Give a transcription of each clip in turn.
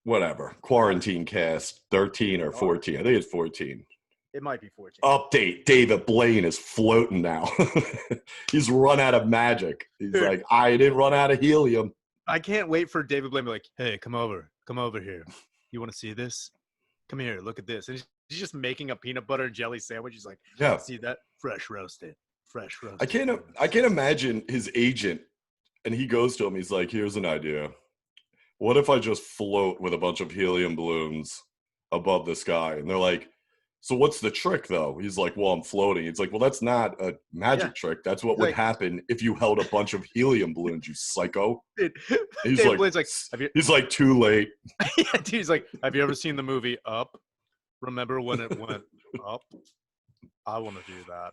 whatever. Quarantine cast 13 or 14. I think it's 14. It might be 14. Update: David Blaine is floating now. He's run out of magic. He's Dude, like, I didn't run out of helium. I can't wait for David Blaine to be like, hey, come over here. You want to see this? Come here, look at this. And he's just making a peanut butter and jelly sandwich. He's like, Yeah, see that? Fresh roasted. I can't imagine his agent, and he goes to him. He's like, here's an idea. What if I just float with a bunch of helium balloons above the sky? And they're like, so what's the trick, though? He's like, well, I'm floating. It's like, well, that's not a magic trick. That's what would happen if you held a bunch of helium balloons, you psycho. Dude, he's Dave like, Blaine's like, he's like, too late. Yeah, dude, he's like, have you ever seen the movie Up? Remember when it went up? I want to do that.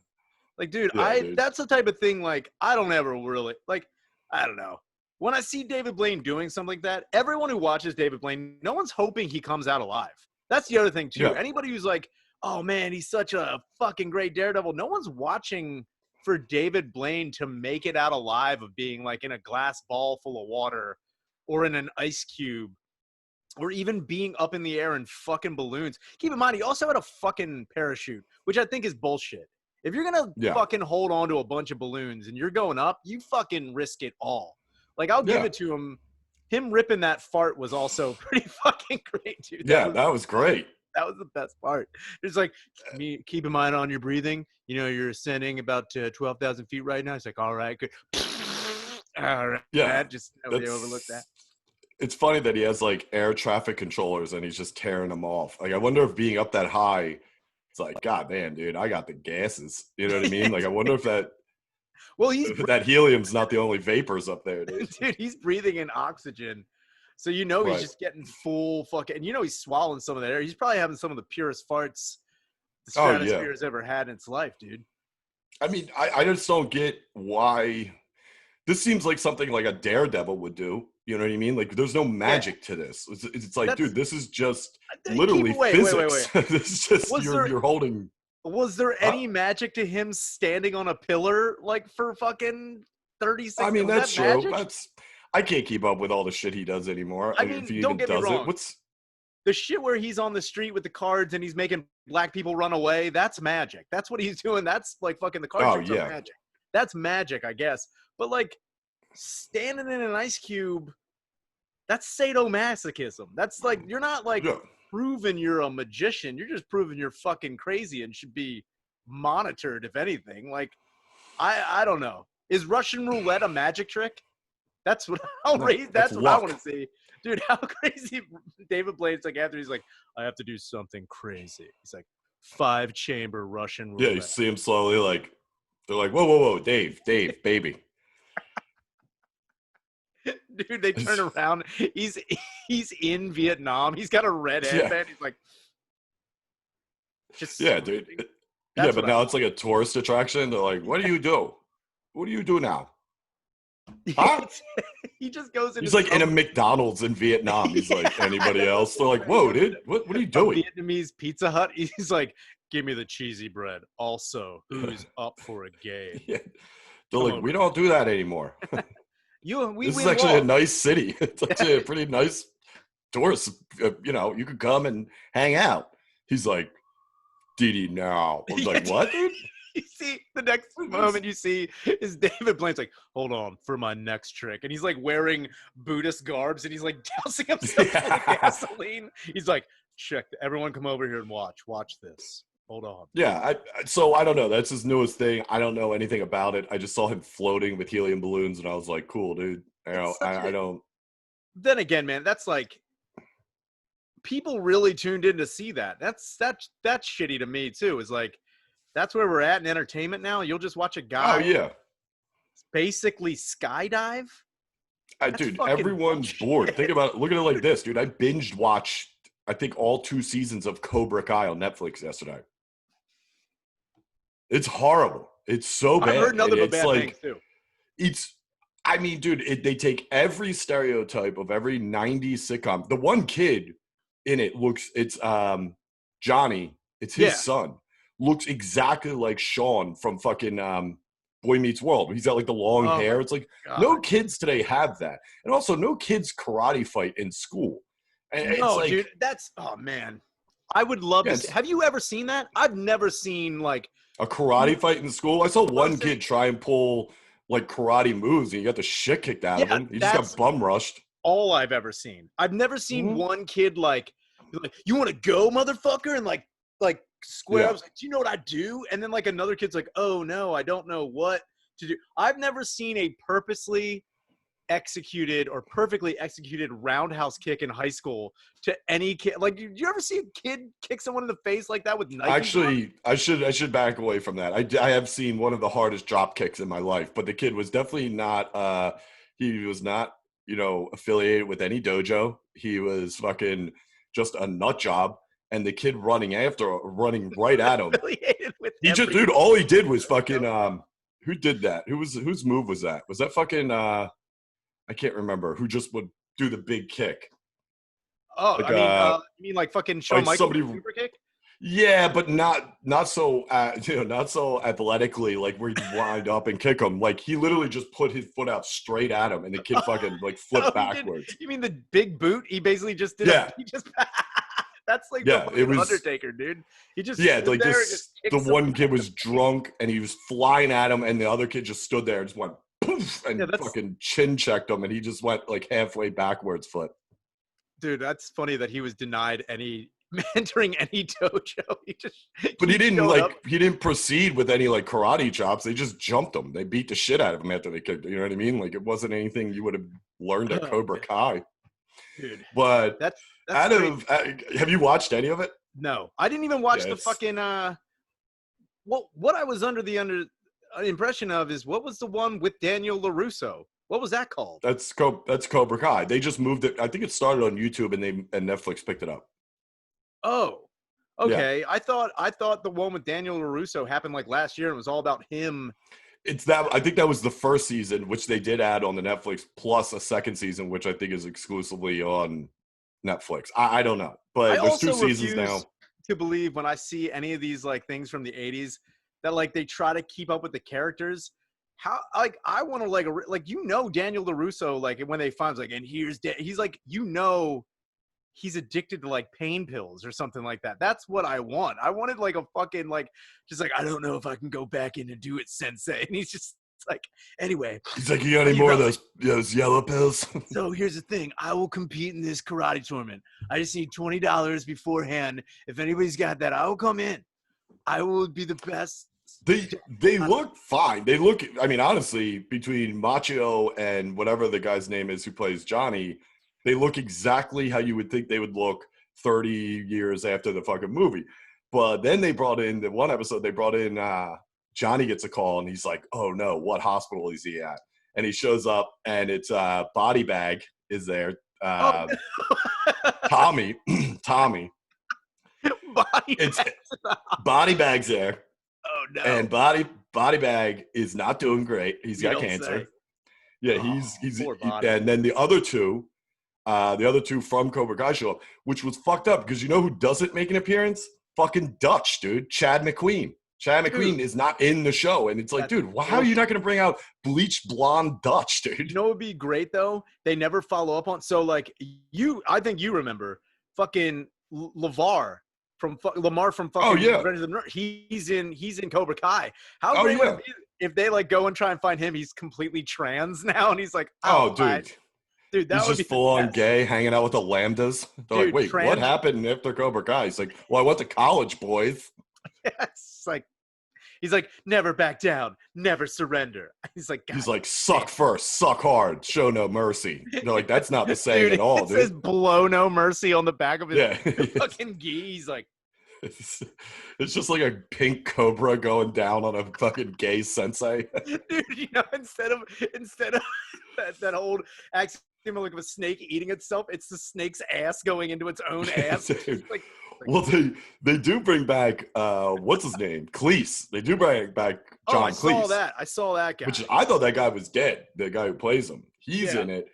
Like, dude, dude. That's the type of thing, like, I don't ever really, like, I don't know. When I see David Blaine doing something like that, everyone who watches David Blaine, no one's hoping he comes out alive. That's the other thing, too. Yeah. Anybody who's like, oh, man, he's such a fucking great daredevil, no one's watching for David Blaine to make it out alive of being, like, in a glass ball full of water or in an ice cube or even being up in the air in fucking balloons. Keep in mind, he also had a fucking parachute, which I think is bullshit. If you're going to fucking hold on to a bunch of balloons and you're going up, you fucking risk it all. Like, I'll give it to him. Him ripping that fart was also pretty fucking great, dude. That was great. That was the best part. It's like, keep in mind on your breathing. You know, you're ascending about 12,000 feet right now. It's like, all right, good. All right. Yeah. Just nobody overlooked that. It's funny that he has, like, air traffic controllers and he's just tearing them off. Like, I wonder if being up that high, it's like, God damn, dude, I got the gases. You know what I mean? Like, I wonder if that that helium's not the only vapors up there, dude. Dude, he's breathing in oxygen. So he's just getting full fucking, and he's swallowing some of that air. He's probably having some of the purest farts the stratosphere has ever had in its life, dude. I mean, I just don't get why this seems like something like a daredevil would do. You know what I mean? Like, there's no magic to this. It's like, dude, this is just literally physics. Wait. This is just you're holding. Was there any magic to him standing on a pillar like for fucking 30 seconds? I mean, that's true. I can't keep up with all the shit he does anymore. I mean, don't get me wrong. The shit where he's on the street with the cards and he's making black people run away, that's magic. That's what he's doing. That's like fucking the card tricks are magic. That's magic, I guess. But like standing in an ice cube, that's sadomasochism. That's like, you're not like proving you're a magician. You're just proving you're fucking crazy and should be monitored, if anything. Like, I don't know. Is Russian roulette a magic trick? That's what I'll raise. That's what I want to see. Dude, how crazy David Blaine's like after he's like, I have to do something crazy. He's like, 5-chamber Russian roulette. Yeah, you see him slowly like, they're like, whoa, Dave, baby. Dude, they turn around. He's in Vietnam. He's got a red headband. He's like, dude. But now it's like a tourist attraction. They're like, what do you do? What do you do now? Huh? He just goes in. He's like in a McDonald's in Vietnam. He's like, anybody else? They're like, whoa, dude, what are you doing? Vietnamese Pizza Hut. He's like, give me the cheesy bread. Also, who's up for a game? They're like, we don't do that anymore. This is actually a nice city. It's actually a pretty nice tourist. You could come and hang out. He's like, Didi now. I was like, what, dude? You see, the next moment you see is David Blaine's like, hold on for my next trick. And he's like wearing Buddhist garbs and he's like dousing himself with gasoline. He's like, everyone come over here and watch this. Hold on. Yeah, so I don't know. That's his newest thing. I don't know anything about it. I just saw him floating with helium balloons, and I was like, cool, dude. I don't. Then again, man, that's like, people really tuned in to see that. That's shitty to me, too. Is like, that's where we're at in entertainment now. You'll just watch a guy basically skydive. Dude, everyone's bored. Think about it. Look at it like this, dude. I binged watched, I think, all 2 seasons of Cobra Kai on Netflix yesterday. It's horrible. It's so bad. I've heard nothing but bad things, too. I mean, dude, they take every stereotype of every 90s sitcom. The one kid in it it's Johnny. It's his son. Looks exactly like Sean from fucking Boy Meets World. He's got like the long hair. It's like, no kids today have that. And also, no kids karate fight in school. And no, dude, man. I would love to see. Have you ever seen that? I've never seen like a karate fight in school. I saw one kid try and pull like karate moves, and he got the shit kicked out of him. He just got bum rushed. All I've ever seen. I've never seen one kid like you want to go, motherfucker, and like square up. Like, do you know what I do? And then like another kid's like, oh no, I don't know what to do. I've never seen a purposely executed or perfectly executed roundhouse kick in high school to any kid. Like, did you ever see a kid kick someone in the face like that with Nike? Actually, I should back away from that. I have seen one of the hardest drop kicks in my life, but the kid was definitely not. He was not, affiliated with any dojo. He was fucking just a nut job, and the kid running right at him. Affiliated with dude. All he did was fucking. Who did that? Whose move was that? Was that fucking? I can't remember who just would do the big kick. Oh, like, you mean like fucking Shawn Michaels super kick? Yeah, but not so not so athletically, like where you wind up and kick him. Like he literally just put his foot out straight at him, and the kid fucking like flipped backwards. You mean the big boot? He basically just did. Yeah. That's like it was Undertaker, dude. He just like this. The one kid was drunk and he was flying at him, and the other kid just stood there and just went poof and fucking chin checked him, and he just went like halfway backwards foot. Dude, that's funny that he was denied entering any dojo. He didn't proceed with any like karate chops. They just jumped him. They beat the shit out of him after they kicked. You know what I mean? Like it wasn't anything you would have learned at Cobra Kai. Dude, but that's have you watched any of it? No, I didn't even watch the fucking. What I was under the impression of is what was the one with Daniel LaRusso? What was that called? That's Cobra Kai. They just moved it. I think it started on YouTube and Netflix picked it up. Oh, okay. Yeah. I thought the one with Daniel LaRusso happened like last year and it was all about him. I think that was the first season, which they did add on the Netflix, plus a second season, which I think is exclusively on Netflix. I don't know, but there's 2 seasons now. To believe when I see any of these like things from the 80s that like they try to keep up with the characters. How like I want to like Daniel LaRusso, like when they find like, and he's like, he's addicted to like pain pills or something like that. That's what I want. I wanted like a fucking like just like, I don't know if I can go back in and do it, sensei. And he's just like, anyway. He's like, you got any more of those yellow pills? So here's the thing. I will compete in this karate tournament. I just need $20 beforehand. If anybody's got that, I will come in. I will be the best. They look fine. They look, I mean, honestly, between Machio and whatever the guy's name is who plays Johnny, they look exactly how you would think they would look 30 years after the fucking movie. But then they brought in the one episode, Johnny gets a call and he's like, oh no, what hospital is he at? And he shows up and it's Body Bag is there. Tommy. Body Bag's there. Oh no! And Body Bag is not doing great. He's got cancer. Say. Yeah, he's and then the other two from Cobra Kai show up, which was fucked up because you know who doesn't make an appearance? Fucking Dutch, dude. Chad McQueen. McQueen is not in the show, and it's like, dude, how are you not going to bring out bleached blonde Dutch, dude? You know what would be great though? They never follow up on. So like I think you remember fucking Lamar from fucking. Oh yeah. He's in Cobra Kai. How great would it be if they like go and try and find him? He's completely trans now, and he's like, dude. Dude, that he's would just be full on gay, hanging out with the lambdas. They're like, wait, what happened after Cobra Kai? He's like, well, I went to college, boys. Yes, like he's like, never back down, never surrender. He's like, suck first, suck hard, show no mercy. They're like, that's not the saying at all, dude. It says blow no mercy on the back of his fucking gi. He's like, it's just like a pink cobra going down on a fucking gay sensei. Dude, you know, instead of that old axiom like of a snake eating itself, it's the snake's ass going into its own ass. Well, they do bring back what's his name, Cleese. They do bring back John Cleese. I saw that guy. Which I thought that guy was dead. The guy who plays him, he's in it.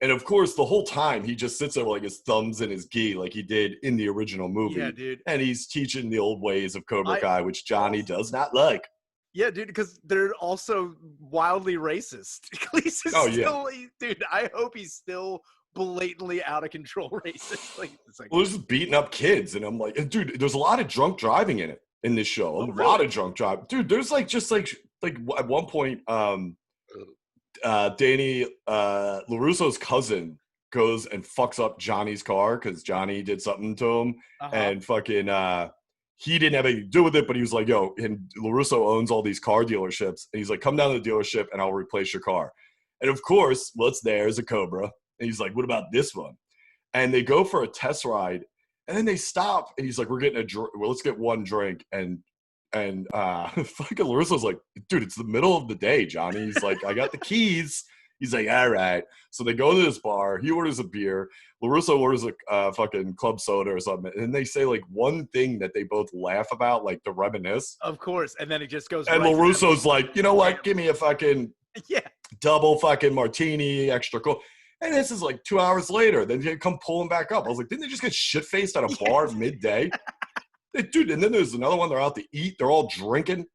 And of course, the whole time he just sits there with like his thumbs in his gi, like he did in the original movie. Yeah, dude. And he's teaching the old ways of Cobra Kai, which Johnny does not like. Yeah, dude, because they're also wildly racist. Cleese is dude, I hope he's still blatantly out of control racist. Like, it's like, well, just beating up kids, and I'm like, dude, there's a lot of drunk driving in this show. A lot of drunk driving, dude. There's like at one point, Danny LaRusso's cousin goes and fucks up Johnny's car because Johnny did something to him, and fucking he didn't have anything to do with it, but he was like, yo, and LaRusso owns all these car dealerships, and he's like, come down to the dealership and I'll replace your car. And of course, what's there is a Cobra, and he's like, what about this one? And they go for a test ride, and then they stop, and he's like, we're getting let's get one drink. And fucking LaRusso's like, dude, it's the middle of the day, Johnny. He's like, I got the keys. He's like, all right. So they go to this bar. He orders a beer. LaRusso orders a fucking club soda or something. And they say like one thing that they both laugh about, like to reminisce. Of course. And then it just goes. And LaRusso's like, you know what? Give me a fucking double fucking martini, extra cool. And this is like 2 hours later. Then they come pulling back up. I was like, didn't they just get shit-faced at a bar midday? Dude, and then there's another one. They're out to eat. They're all drinking.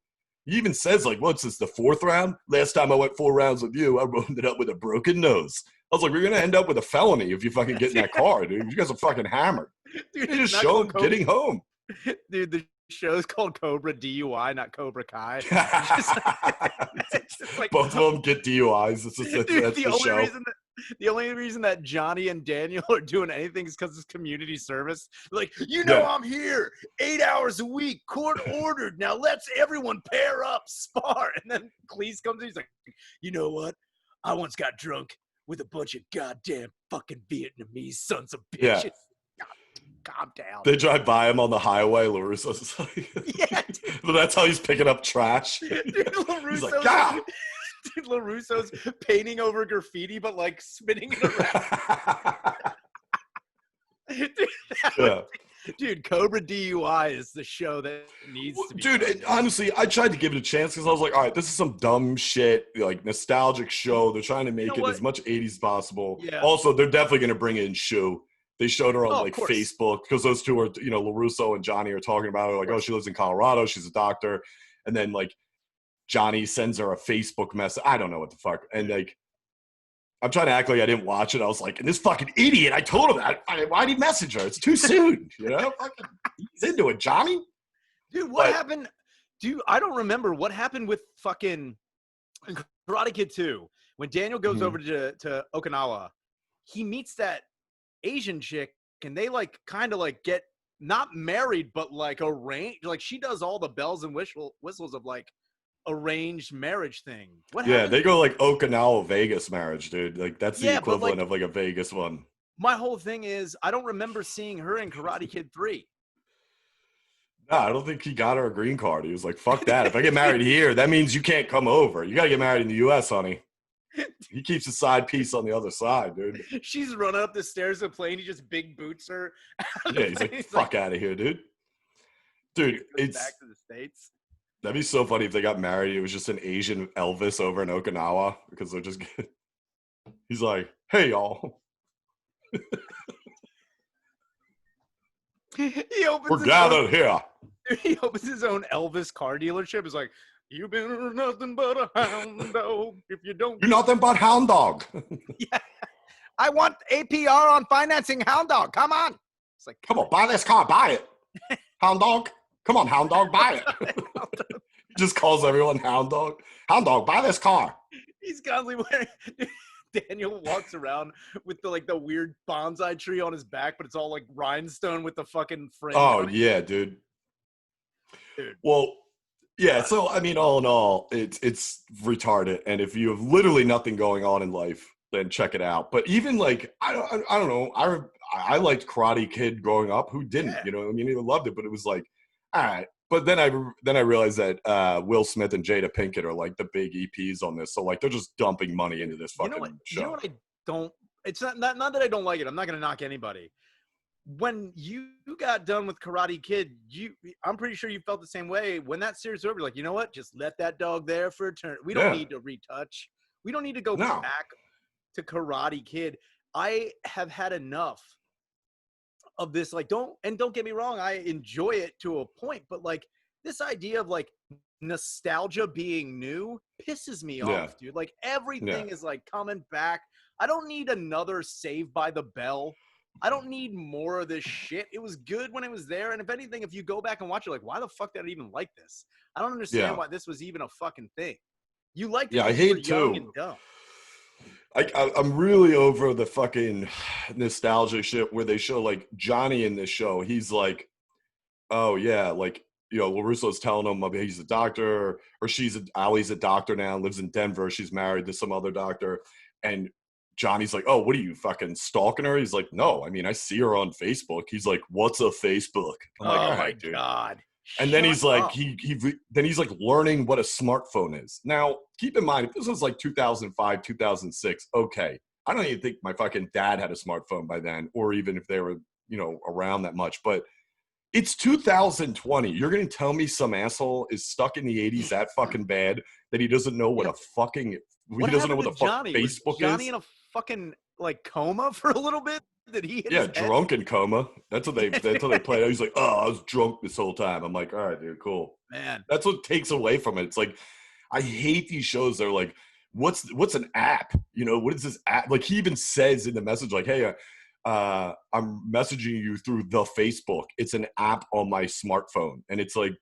He even says, like, what's this, the 4th round? Last time I went 4 rounds with you, I ended up with a broken nose. I was like, we're going to end up with a felony if you fucking get in that car, dude. You guys are fucking hammered. Dude, you just show them getting home. Dude, the show's called Cobra DUI, not Cobra Kai. Like, both of them get DUIs. That's the show. The only reason that Johnny and Daniel are doing anything is because it's community service. Like, I'm here 8 hours a week, court ordered. Now let's everyone pair up, spar. And then Cleese comes in. He's like, you know what? I once got drunk with a bunch of goddamn fucking Vietnamese sons of bitches. Yeah. Calm down. They drive by him on the highway. LaRusso's like, but that's how he's picking up trash. Dude, he's like, God. Dude, LaRusso's painting over graffiti, but like spinning it around. Dude, Cobra DUI is the show that needs to be. Dude, honestly, I tried to give it a chance because I was like, all right, this is some dumb shit, like nostalgic show. They're trying to make it as much 80s as possible. Yeah. Also, they're definitely going to bring in Shu. They showed her on Facebook because those two are, LaRusso and Johnny are talking about her. Like, oh, she lives in Colorado. She's a doctor. And then like, Johnny sends her a Facebook message. I don't know what the fuck. And like, I'm trying to act like I didn't watch it. I was like, and this fucking idiot, I told him that. Why'd he message her? It's too soon. He's into it, Johnny. Dude, what happened? Dude, I don't remember what happened with fucking Karate Kid 2. When Daniel goes over to Okinawa, he meets that Asian chick, and they like kind of like get not married, but like arranged. Like she does all the bells and whistles of like arranged marriage thing. What happened? They go like Okinawa Vegas marriage, dude. Like that's the equivalent of like a Vegas one. My whole thing is I don't remember seeing her in Karate Kid 3. No, I don't think he got her a green card. He was like, fuck that. If I get married here, that means you can't come over. You gotta get married in the US, honey. He keeps a side piece on the other side, dude. She's running up the stairs of the plane. He just big boots her. He's like, fuck out of here, dude. Dude, it's back to the States. That'd be so funny if they got married. It was just an Asian Elvis over in Okinawa because they're just good. He's like, hey, y'all. We're gathered here. He opens his own Elvis car dealership. It's like, you've been nothing but a hound dog. If you don't, you're nothing but hound dog. Yeah, I want APR on financing, hound dog. Come on. It's like, come on, buy this car, buy it, hound dog. Come on, hound dog, buy it. He just calls everyone hound dog. Hound dog, buy this car. He's constantly wearing. Daniel walks around with the weird bonsai tree on his back, but it's all like rhinestone with the fucking frame. Oh yeah, dude. Well, yeah. So I mean, all in all, it's retarded. And if you have literally nothing going on in life, then check it out. But even like I don't know. I liked Karate Kid growing up. Who didn't? Yeah. You know, I mean, I loved it, but it was like, all right. But then I realized that Will Smith and Jada Pinkett are like the big EPs on this. So like they're just dumping money into this fucking show. You know what I don't? It's not that I don't like it. I'm not gonna knock anybody. When you got done with Karate Kid, I'm pretty sure you felt the same way. When that series was over, like, you know what? Just let that dog there for a turn. We don't need to retouch. We don't need to go back to Karate Kid. I have had enough of this. Like, don't get me wrong, I enjoy it to a point, but like this idea of like nostalgia being new pisses me off, dude. Like everything is like coming back. I don't need another Saved by the Bell. I don't need more of this shit. It was good when it was there. And if anything, if you go back and watch it, like, why the fuck did I even like this? I don't understand why this was even a fucking thing. You liked it Yeah, I because you were hate young too. and dumb. I'm really over the fucking nostalgia shit where they show like Johnny in this show. He's like, oh yeah, like, you know, LaRusso's telling him he's a doctor, or Allie's a doctor now, lives in Denver. She's married to some other doctor. And Johnny's like, oh, what are you, fucking stalking her? He's like, no, I mean, I see her on Facebook. He's like, what's a Facebook? I'm like, all right, dude. God. And then he's like, then he's like learning what a smartphone is. Now, keep in mind, if this was like 2005, 2006, okay. I don't even think my fucking dad had a smartphone by then, or even if they were, you know, around that much. But it's 2020. You're going to tell me some asshole is stuck in the 80s that fucking bad that he doesn't know what a fucking, he doesn't know what the fuck Facebook was Johnny is? in a fucking like coma for a little bit? Did he hit his head? Drunken coma. That's what they play. He's like, oh, I was drunk this whole time. I'm like, all right, dude, cool. Man. That's what takes away from it. It's like, I hate these shows that are like, what's an app? You know, what is this app? Like he even says in the message, like, hey, I'm messaging you through the Facebook. It's an app on my smartphone. And it's like,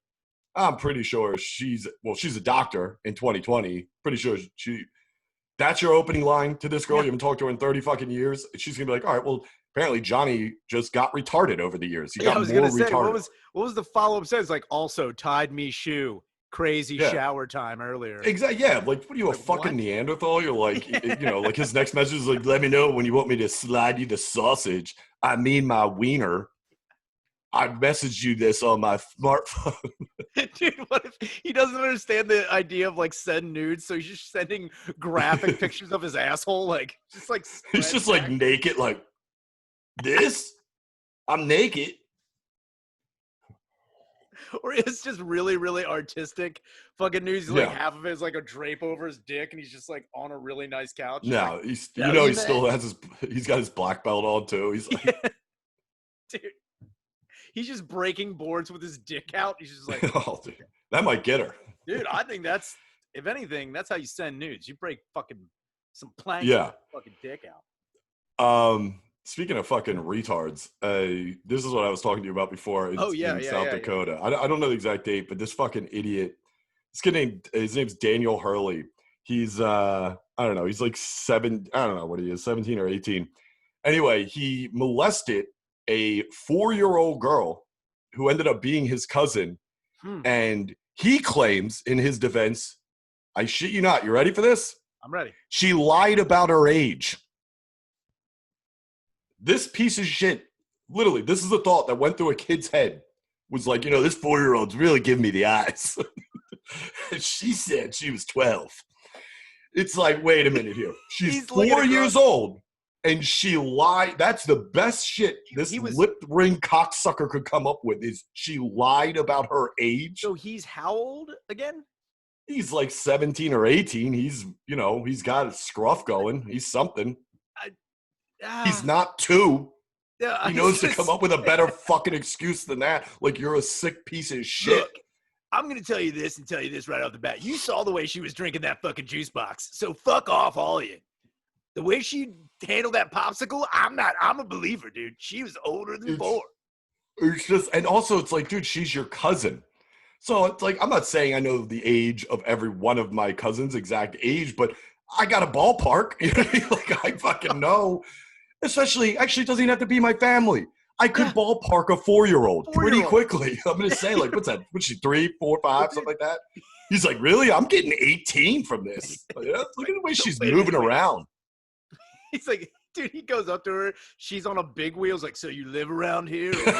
I'm pretty sure she's a doctor in 2020. Pretty sure that's your opening line to this girl. You haven't talked to her in 30 fucking years. She's going to be like, all right, well, apparently Johnny just got retarded over the years. He got more retarded. What was the follow-up sentence? Like, also tied me shoe. Crazy shower time earlier. Exactly. Yeah. Like, what are you, a fucking Neanderthal? You're like, you know, like his next message is like, let me know when you want me to slide you the sausage. I mean my wiener. I messaged you this on my smartphone. Dude, what if he doesn't understand the idea of like send nudes, so he's just sending graphic pictures of his asshole, like just like he's just like naked, like this. I'm naked. Or it's just really, really artistic fucking news. Like half of it is like a drape over his dick, and he's just like on a really nice couch. No, like, he still has he's got his black belt on too. He's like, dude. He's just breaking boards with his dick out. He's just like, oh, dude, that might get her. Dude, I think that's, if anything, that's how you send nudes. You break fucking some planks with fucking dick out. Speaking of fucking retards, this is what I was talking to you about before. In South Dakota. Yeah. I don't know the exact date, but this fucking idiot, his name's Daniel Hurley. He's, I don't know, he's like 17 or 18. Anyway, he molested a 4-year-old girl who ended up being his cousin. And he claims in his defense, I shit you not, you ready for this? I'm ready. She lied about her age. This piece of shit, literally, this is a thought that went through a kid's head. Was like, you know, this 4-year-old's really giving me the eyes. And she said she was 12. It's like, wait a minute here. She's 4 years old. And she lied. That's the best shit this lip ring cocksucker could come up with is she lied about her age. So he's how old again? He's like 17 or 18. He's, you know, he's got a scruff going. He's something. He's not 2. He knows to come up with a better fucking excuse than that. Like, you're a sick piece of shit. Look, I'm going to tell you this and tell you this right off the bat. You saw the way she was drinking that fucking juice box. So fuck off, all of you. The way she handled that popsicle, I'm a believer, dude. She was older than 4. It's just, and also it's like, dude, she's your cousin. So it's like, I'm not saying I know the age of every one of my cousins' exact age, but I got a ballpark. You know what I mean? Like, I fucking know. Especially, actually, it doesn't even have to be my family. I could ballpark a 4-year-old pretty quickly. I'm going to say, like, what's that? What's she, 3, 4, 5, something like that? He's like, really? I'm getting 18 from this. Look at the way she's moving around. He's like, dude, he goes up to her. She's on a big wheel. He's like, so you live around here? What's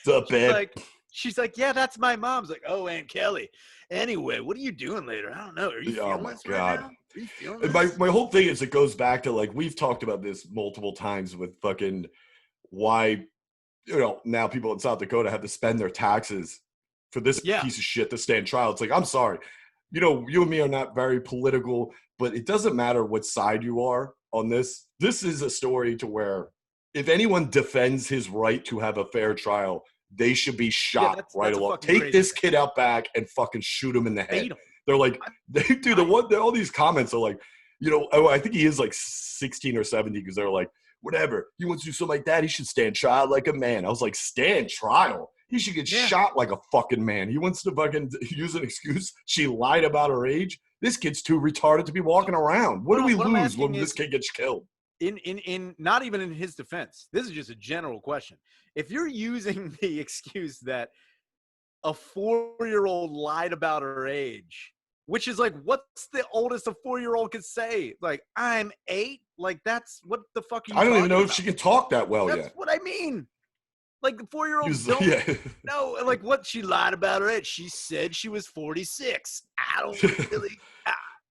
up, babe? She's like, yeah, that's my mom's. Like, oh, Aunt Kelly. Anyway, what are you doing later? I don't know. Are you feeling this right now? Are you feeling this? My whole thing is it goes back to, like, we've talked about this multiple times with fucking why, you know, now people in South Dakota have to spend their taxes for this piece of shit to stand trial. It's like, I'm sorry. You know, you and me are not very political, but it doesn't matter what side you are on this. This is a story to where if anyone defends his right to have a fair trial, they should be shot right along. Take this kid out back and fucking shoot him in the head. They're like, all these comments are like, you know, oh, I think he is like 16 or 17 because they're like, whatever, he wants to do something like that, he should stand trial like a man. I was like, stand trial? He should get shot like a fucking man. He wants to fucking use an excuse. She lied about her age. This kid's too retarded to be walking around. What do we lose when this kid gets killed? In not even in his defense, this is just a general question. If you're using the excuse that a 4-year-old lied about her age, which is like, what's the oldest a 4-year-old could say? Like, I'm 8? Like, that's what the fuck are you I don't even know about? if she can talk that well that's yet. That's what I mean. Like, the 4-year-olds don't know. Like, what she lied about her age. She said she was 46. I don't really,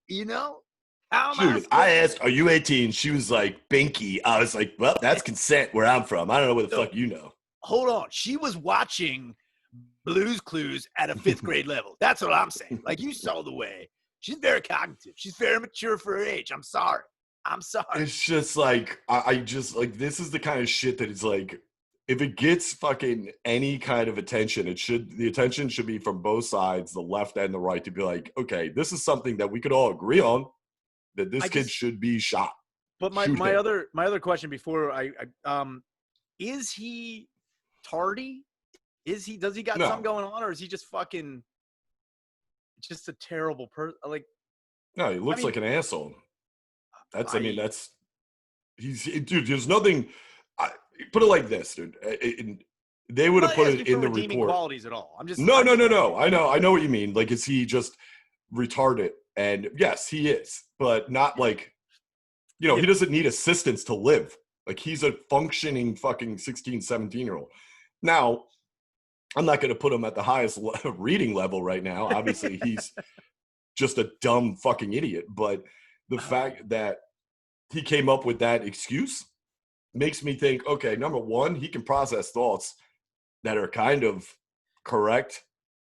you know? Dude, I asked, are you 18? She was like, Binky. I was like, well, that's consent where I'm from. I don't know what the fuck you know. Hold on. She was watching Blue's Clues at a 5th grade level. That's what I'm saying. Like, you saw the way. She's very cognitive. She's very mature for her age. I'm sorry. It's just like, I just, like, this is the kind of shit that is like, if it gets fucking any kind of attention, the attention should be from both sides, the left and the right, to be like, okay, this is something that we could all agree on, that this kid should be shot. But my other question before is he tardy? Does he got something going on, or is he just fucking just a terrible person? Like, no, he looks like an asshole. Dude, there's nothing. Put it like this, dude. They would have put it in the report. Qualities at all? I'm just no. I know what you mean. Like, is he just retarded? And yes, he is, but not like, you know, he doesn't need assistance to live. Like, he's a functioning fucking 16, 17-year-old. Now, I'm not going to put him at the highest reading level right now. Obviously, he's just a dumb fucking idiot. But the fact that he came up with that excuse makes me think, okay, number one, he can process thoughts that are kind of correct,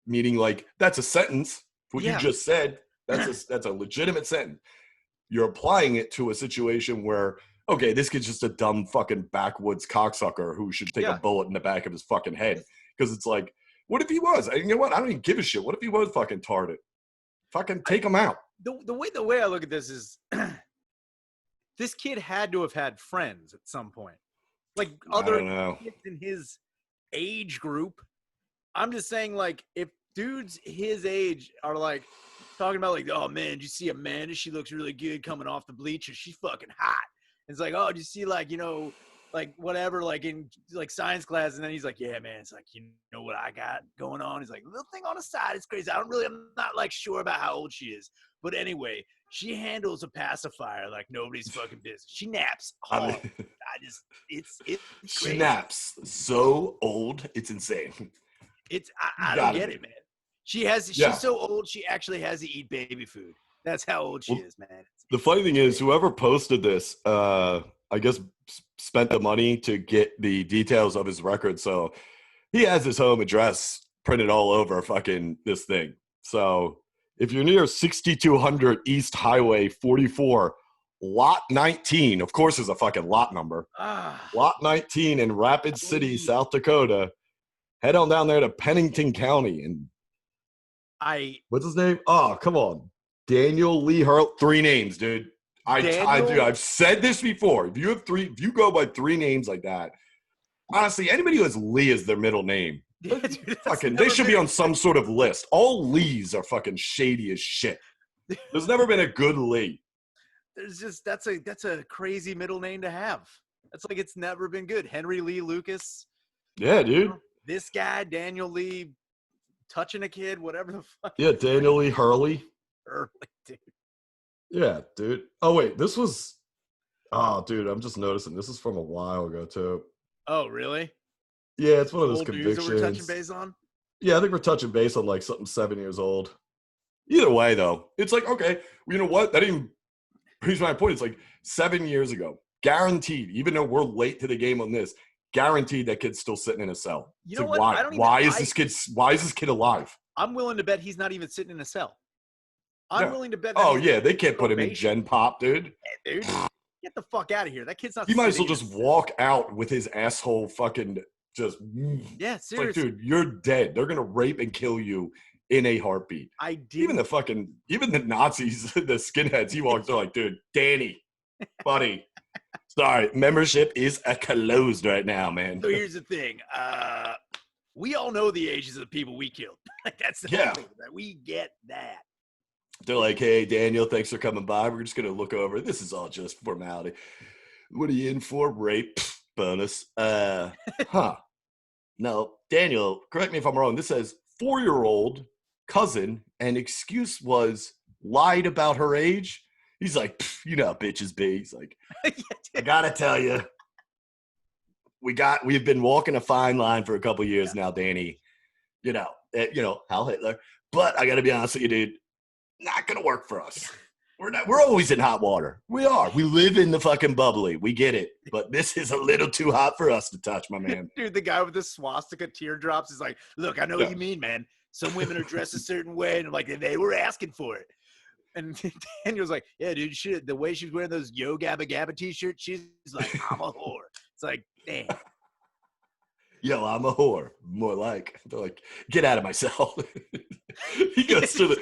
meaning like, that's a sentence. What you just said, that's a legitimate sentence. You're applying it to a situation where, okay, this kid's just a dumb fucking backwoods cocksucker who should take a bullet in the back of his fucking head. Because it's like, what if he was? You know what? I don't even give a shit. What if he was fucking retarded? Fucking take him out. The way I look at this is, this kid had to have had friends at some point, like other kids in his age group. I'm just saying, like, if dudes his age are like talking about like, oh man, did you see Amanda? She looks really good coming off the bleachers. She's fucking hot. And it's like, oh, did you see, like, you know, like whatever, like in like science class, and then he's like, yeah, man, it's like, you know what I got going on? He's like, little thing on the side, it's crazy. I'm not like sure about how old she is, but anyway, she handles a pacifier like nobody's fucking business. She naps hard. It's she crazy. Naps so old, it's insane. I don't get it, man. She's so old she actually has to eat baby food. That's how old she is, man. The funny thing is, whoever posted this, I guess spent the money to get the details of his record. So he has his home address printed all over fucking this thing. So if you're near 6200 East Highway 44, Lot 19, of course, is a fucking lot number. Lot 19 in Rapid City, South Dakota. Head on down there to Pennington County. And what's his name? Oh, come on. Daniel Lee Hurley. 3 names, dude. I've said this before. If you go by 3 names like that, honestly, anybody who has Lee as their middle name, they should be on some sort of list. All Lees are fucking shady as shit. There's never been a good Lee. That's a crazy middle name to have. That's like, it's never been good. Henry Lee Lucas. Yeah, dude. This guy, Daniel Lee, touching a kid, whatever the fuck. Yeah, Daniel Lee Hurley. Dude. Yeah, dude. Oh, wait, this was... Oh, dude, I'm just noticing. This is from a while ago, too. Oh, really? Yeah, it's one of those convictions. That we're touching base on? Yeah, I think we're touching base on, like, something 7 years old. Either way, though, it's like, okay, you know what? That even... Here's my point. It's like 7 years ago. Guaranteed, even though we're late to the game on this, guaranteed that kid's still sitting in a cell. You know what? Why is this kid alive? I'm willing to bet he's not even sitting in a cell. I'm willing to bet. Oh yeah, they can't put him in Gen Pop, dude. Yeah, dude, get the fuck out of here. That kid's not. He might as well just walk out with his asshole fucking just. Yeah, seriously, like, dude, you're dead. They're gonna rape and kill you in a heartbeat. I did. Even the Nazis, the skinheads, he walks, they're like, dude, Danny, buddy, sorry, membership is closed right now, man. So here's the thing. We all know the ages of the people we killed. That's the whole thing. We get that. They're like, hey, Daniel, thanks for coming by. We're just going to look over. This is all just formality. What are you in for? Rape bonus. No, Daniel, correct me if I'm wrong. This says 4-year-old cousin, and excuse was lied about her age. He's like, you know how bitches be. He's like, I got to tell you, we've been walking a fine line for a couple years now, Danny. You know, Heil Hitler. But I got to be honest with you, dude. Not gonna work for us. We're always in hot water. We are. We live in the fucking bubbly. We get it. But this is a little too hot for us to touch, my man. Dude, the guy with the swastika teardrops is like, look, I know what you mean, man. Some women are dressed a certain way, and like they were asking for it. And Daniel's like, yeah, dude, the way she's wearing those Yo Gabba Gabba t-shirts, she's like, I'm a whore. It's like, damn. Yo, I'm a whore. More like. They're like, get out of my cell. He goes to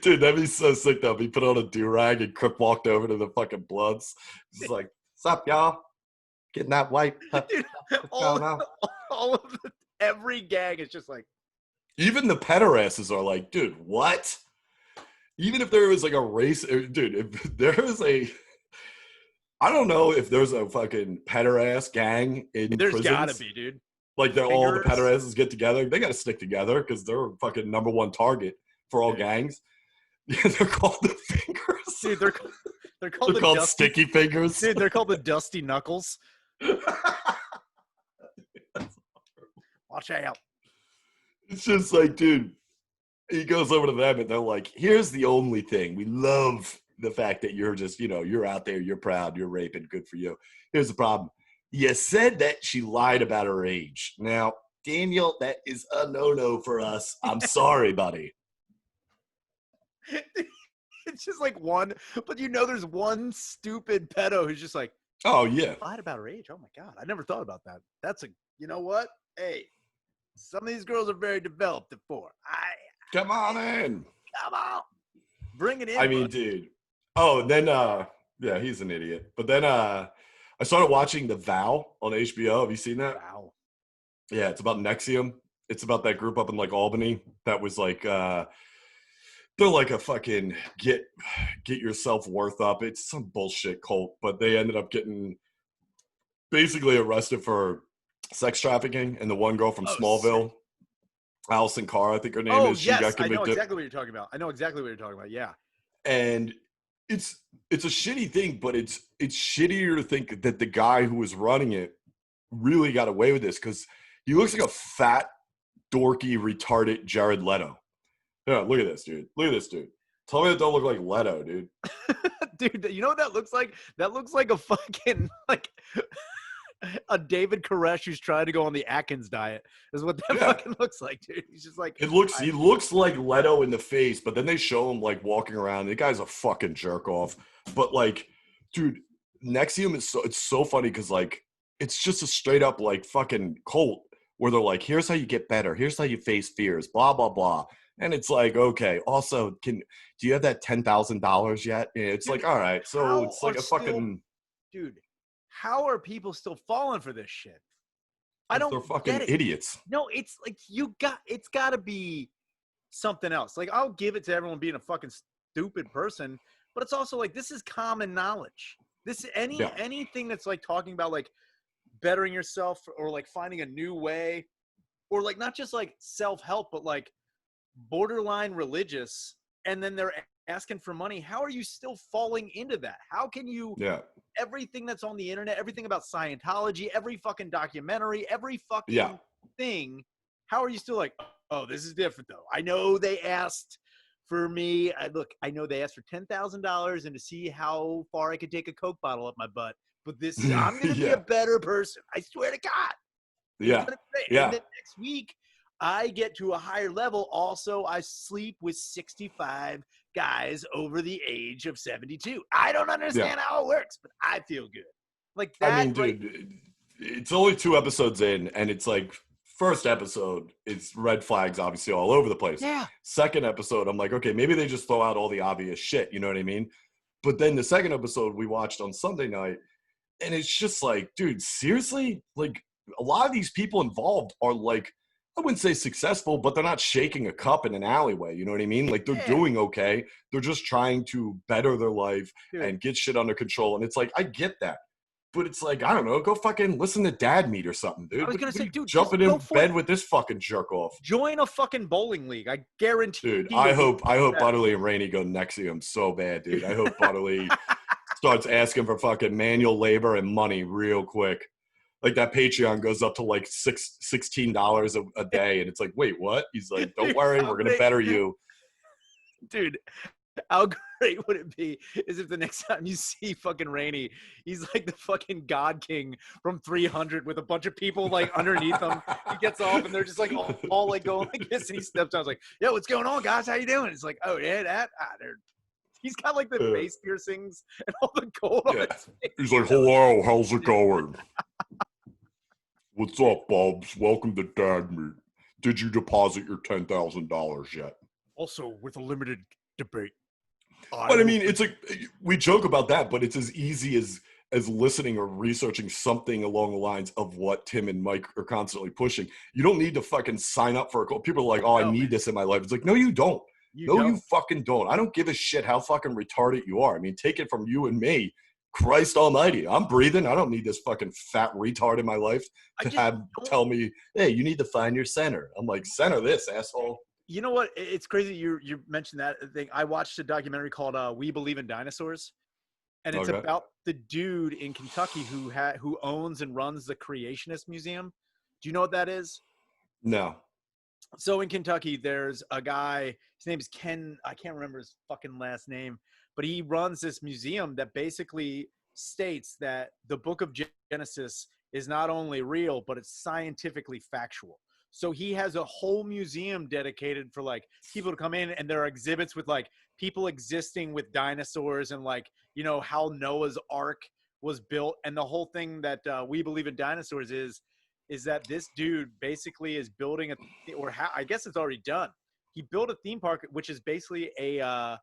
dude, that'd be so sick though. He put on a do-rag and Crook walked over to the fucking Bloods. He's like, what's up, y'all? Getting that white. Dude, every gang is just like. Even the pederasses are like, dude, what? Even if there was like a race, dude, if there was I don't know if there's a fucking pederast gang in prisons. There's gotta be, dude. Like all the pederasses get together. They got to stick together because they're a fucking number one target for all gangs. They're called the fingers. Dude, they're called sticky fingers. Dude, they're called the dusty knuckles. Watch out. It's just like, dude, he goes over to them and they're like, here's the only thing. We love the fact that you're just, you're out there, you're proud, you're raping, good for you. Here's the problem. You said that she lied about her age. Now, Daniel, that is a no-no for us. I'm sorry, buddy. It's just like but there's one stupid pedo who's just like, oh, yeah. Lied about her age? Oh, my God. I never thought about that. You know what? Hey, some of these girls are very developed at 4. Come on in. Come on. Bring it in. I mean, dude. Oh, and then, yeah, he's an idiot. But then, I started watching The Vow on HBO. Have you seen that? Wow. Yeah, it's about NXIVM. It's about that group up in like Albany that was like they're like a fucking get your self-worth up. It's some bullshit cult, but they ended up getting basically arrested for sex trafficking, and the one girl from Smallville, Allison Carr, I think her name is. Yes, I know exactly what you're talking about. Yeah. And it's a shitty thing, but it's shittier to think that the guy who was running it really got away with this because he looks like a fat, dorky, retarded Jared Leto. Yeah, look at this, dude. Tell me that don't look like Leto, dude. Dude, you know what that looks like? That looks like a fucking a David Koresh who's trying to go on the Atkins diet is what that fucking looks like, dude. He's just like, he looks like Leto in the face, but then they show him like walking around. The guy's a fucking jerk off. But like, dude, NXIVM it's so funny because like it's just a straight up like fucking cult where they're like, here's how you get better, here's how you face fears, blah blah blah. And it's like, okay, also, do you have that $10,000 yet? And it's like, all right, so it's like a fucking dude. How are people still falling for this shit? They're fucking idiots. No, it's like it's got to be something else. Like, I'll give it to everyone being a fucking stupid person, but it's also like this is common knowledge. Anything that's like talking about like bettering yourself or like finding a new way, or like not just like self-help, but like borderline religious, and then they're asking for money. How are you still falling into that? How can you? Yeah. Everything that's on the internet, everything about Scientology, every fucking documentary, every fucking thing. How are you still like, oh, this is different though? I know they asked for me. I know they asked for $10,000 and to see how far I could take a Coke bottle up my butt. But I'm going to be a better person. I swear to God. Yeah. And then next week, I get to a higher level. Also, I sleep with 65 guys over the age of 72. I don't understand how it works, but I feel good. Like that. I mean, dude, it's only 2 episodes in, and it's like first episode, it's red flags obviously all over the place. Yeah. Second episode, I'm like, okay, maybe they just throw out all the obvious shit. You know what I mean? But then the second episode we watched on Sunday night, and it's just like, dude, seriously? Like, a lot of these people involved are like, I wouldn't say successful, but they're not shaking a cup in an alleyway. You know what I mean? Like, they're doing okay. They're just trying to better their life and get shit under control. And it's like, I get that. But it's like, I don't know, go fucking listen to Dad Meet or something, dude. I was going to say, dude, jumping in bed with this fucking jerk off. Join a fucking bowling league. I guarantee. Dude, I hope Butterly and Rainey go Nexium so bad, dude. I hope Butterly starts asking for fucking manual labor and money real quick. Like that Patreon goes up to like $16 a day, and it's like, wait, what? He's like, don't worry, we're gonna better you, dude. How great would it be is if the next time you see fucking Rainey, he's like the fucking God King from 300 with a bunch of people like underneath him. He gets off and they're just like all like going like this, and he steps out. I was like, yo, what's going on, guys? How you doing? It's like, oh yeah, that. He's got like the face piercings and all the gold on his face. He's like, hello, how's it going? What's up, Bubs? Welcome to Dad Meet. Did you deposit your $10,000 yet? Also, with a limited debate. But I mean, it's like, we joke about that, but it's as easy as listening or researching something along the lines of what Tim and Mike are constantly pushing. You don't need to fucking sign up for a call. People are like, oh, I need this in my life. It's like, no, you don't. You fucking don't. I don't give a shit how fucking retarded you are. I mean, take it from you and me. Christ almighty, I'm breathing. I don't need this fucking fat retard in my life to tell me, hey, you need to find your center. I'm like, center this, asshole. You know what? It's crazy you mentioned that thing. I watched a documentary called We Believe in Dinosaurs. And it's about the dude in Kentucky who owns and runs the Creationist Museum. Do you know what that is? No. So in Kentucky, there's a guy, his name is Ken, I can't remember his fucking last name, but he runs this museum that basically states that the book of Genesis is not only real, but it's scientifically factual. So he has a whole museum dedicated for like people to come in, and there are exhibits with like people existing with dinosaurs and like, you know, how Noah's Ark was built. And the whole thing that We Believe in Dinosaurs is that this dude basically is building I guess it's already done. He built a theme park, which is basically a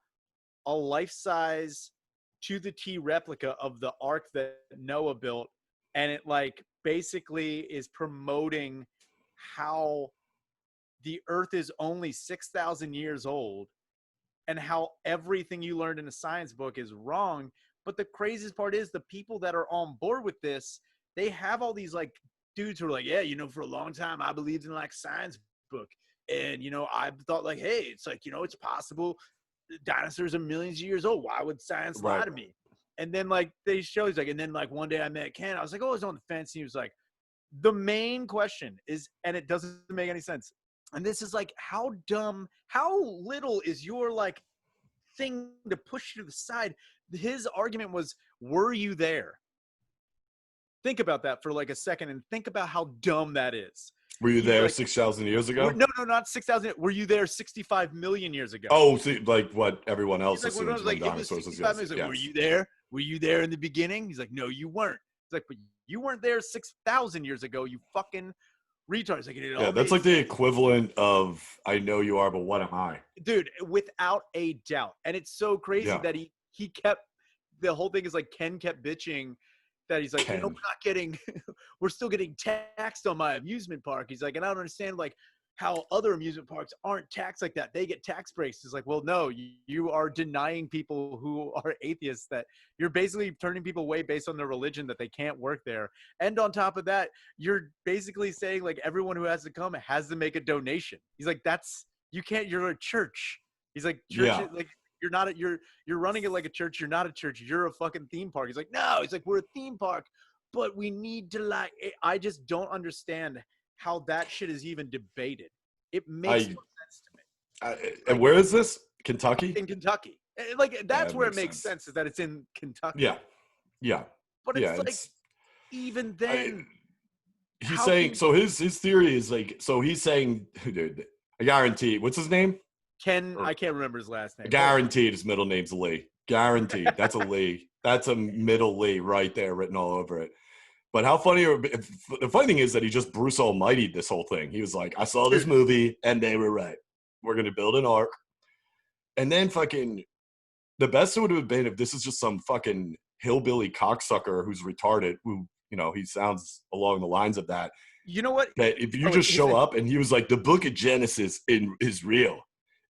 life-size to the T replica of the ark that Noah built. And it like basically is promoting how the earth is only 6,000 years old and how everything you learned in a science book is wrong. But the craziest part is the people that are on board with this, they have all these like dudes who are like, yeah, you know, for a long time I believed in like science book. And, you know, I thought like, hey, it's like, you know, it's possible dinosaurs are millions of years old. Why would science lie to me? And then like they show, he's like, and then like one day I met Ken. I was like, oh, I was on the fence. And he was like, the main question is, and it doesn't make any sense. And this is like, how dumb, how little is your like thing to push you to the side? His argument was, were you there? Think about that for like a second and think about how dumb that is. Were you there like, 6,000 years ago? No, not 6,000. Were you there 65 million years ago? Oh, see, like what everyone else assumes when like, dinosaurs is. Yes. Like, were you there? Were you there in the beginning? He's like, no, you weren't. He's like, but you weren't there 6,000 years ago, you fucking retard. Like, yeah, that's like the equivalent of I know you are, but what am I? Dude, without a doubt. And it's so crazy that he kept, the whole thing is like Ken kept bitching that he's like, you know, we're still getting taxed on my amusement park. He's like, and I don't understand like how other amusement parks aren't taxed like that. They get tax breaks. It's like, well, no, you are denying people who are atheists that you're basically turning people away based on their religion that they can't work there. And on top of that, you're basically saying like everyone who has to come has to make a donation. He's like, you can't, you're a church. He's like, church, like, you're running it like a church. You're not a church. You're a fucking theme park. He's like, no, he's like, we're a theme park, but we need to like, I just don't understand how that shit is even debated. It makes no sense to me. And where is this? Kentucky? In Kentucky. Like, that's where it makes sense is that it's in Kentucky. Yeah. But it's like, even then. He's saying, so his theory is like, so he's saying, dude, I guarantee, what's his name? Ken, I can't remember his last name. Guaranteed his middle name's Lee. Guaranteed. That's a Lee. That's a middle Lee right there written all over it. But how funny? The funny thing is that he just Bruce Almighty this whole thing. He was like, I saw this movie and they were right. We're gonna build an ark, and then fucking the best it would have been if this is just some fucking hillbilly cocksucker who's retarded, who he sounds along the lines of that. You know what? That if you just show up and he was like, the Book of Genesis is real.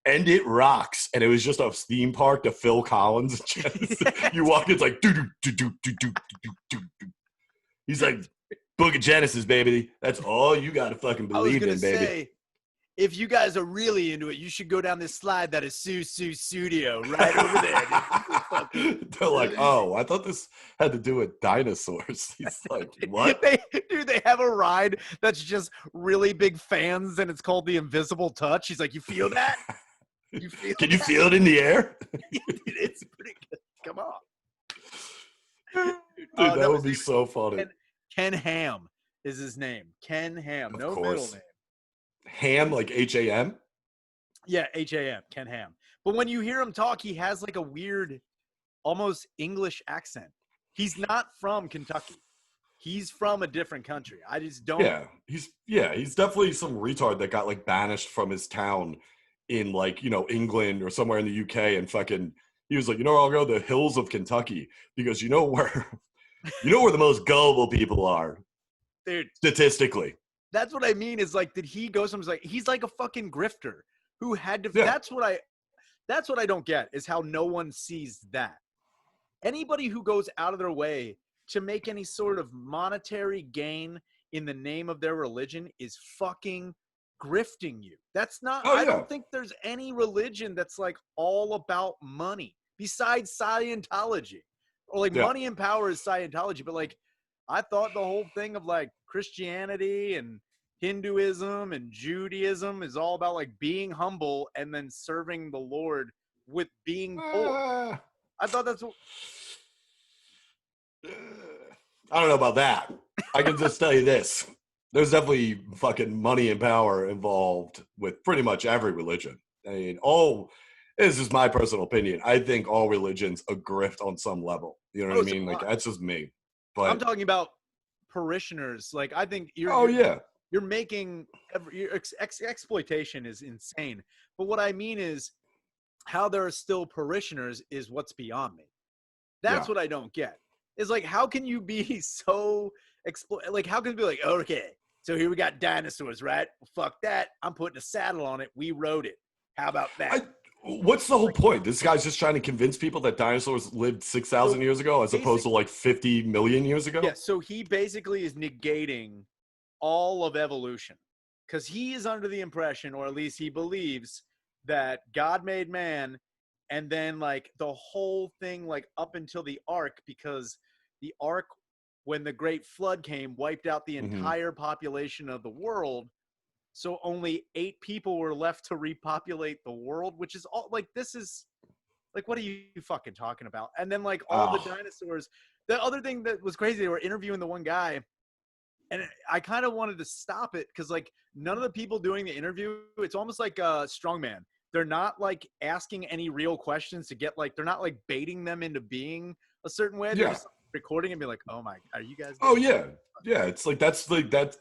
And it rocks, and it was just a theme park to Phil Collins. You walk, it's like do do do do do do do do. He's like, Book of Genesis, baby. That's all you got to fucking believe in, baby. Say, if you guys are really into it, you should go down this slide that is Su Studio right over there. They're like, oh, I thought this had to do with dinosaurs. He's like, what? They have a ride that's just really big fans, and it's called the Invisible Touch. He's like, you feel that? Can you feel it in the air? It's pretty good. Come on. Dude, that would be so funny. Ken Ham is his name. Ken Ham. No middle name. Ham, like H-A-M? Yeah, H-A-M. Ken Ham. But when you hear him talk, he has like a weird, almost English accent. He's not from Kentucky. He's from a different country. I just don't. Yeah, he's definitely some retard that got like banished from his town in like, England or somewhere in the UK, and fucking he was like, I'll go to the hills of Kentucky because where the most gullible people are. Dude. Statistically. That's what I mean is like, did he go somewhere like he's like a fucking grifter who had to that's what I don't get is how no one sees that. Anybody who goes out of their way to make any sort of monetary gain in the name of their religion is fucking grifting you. That's not I don't think there's any religion that's like all about money besides Scientology. Or like money and power is Scientology, but like I thought the whole thing of like Christianity and Hinduism and Judaism is all about like being humble and then serving the Lord with being poor. I thought that's what I don't know about that. I can just tell you this. There's definitely fucking money and power involved with pretty much every religion. I mean, this is my personal opinion. I think all religions are grift on some level. You know what I mean? Like, that's just me. But I'm talking about parishioners. Like, I think you're making exploitation is insane. But what I mean is how there are still parishioners is what's beyond me. That's what I don't get. Is like, how can you be so how can you be like, okay, so here we got dinosaurs, right? Well, fuck that. I'm putting a saddle on it. We rode it. How about that? What's the whole point? This guy's just trying to convince people that dinosaurs lived 6,000 years ago as opposed to like 50 million years ago? Yeah, so he basically is negating all of evolution because he is under the impression, or at least he believes, that God made man and then like the whole thing like up until the ark, because the ark, when the great flood came, wiped out the entire population of the world. So only 8 people were left to repopulate the world, which is all like, this is like, what are you fucking talking about? And then like all the dinosaurs. The other thing that was crazy, they were interviewing the one guy, and I kind of wanted to stop it because like none of the people doing the interview, it's almost like a strongman. They're not like asking any real questions to get like, they're not like baiting them into being a certain way. They're just recording and be like, oh my, are you guys? Oh yeah. Yeah. It's like, that's like that.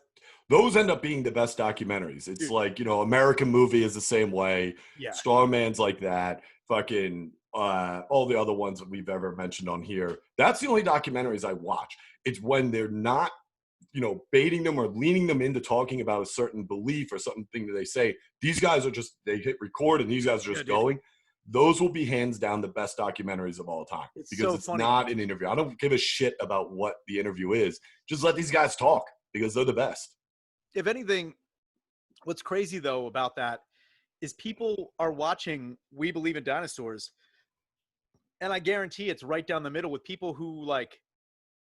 Those end up being the best documentaries. It's like, American Movie is the same way. Yeah. Strongman's like that. Fucking all the other ones that we've ever mentioned on here. That's the only documentaries I watch. It's when they're not, baiting them or leaning them into talking about a certain belief or something that they say. These guys are just, they hit record and these guys are just going. Those will be hands down the best documentaries of all time because it's not an interview. I don't give a shit about what the interview is. Just let these guys talk because they're the best. If anything, what's crazy though about that is people are watching We Believe in Dinosaurs, and I guarantee it's right down the middle with people who like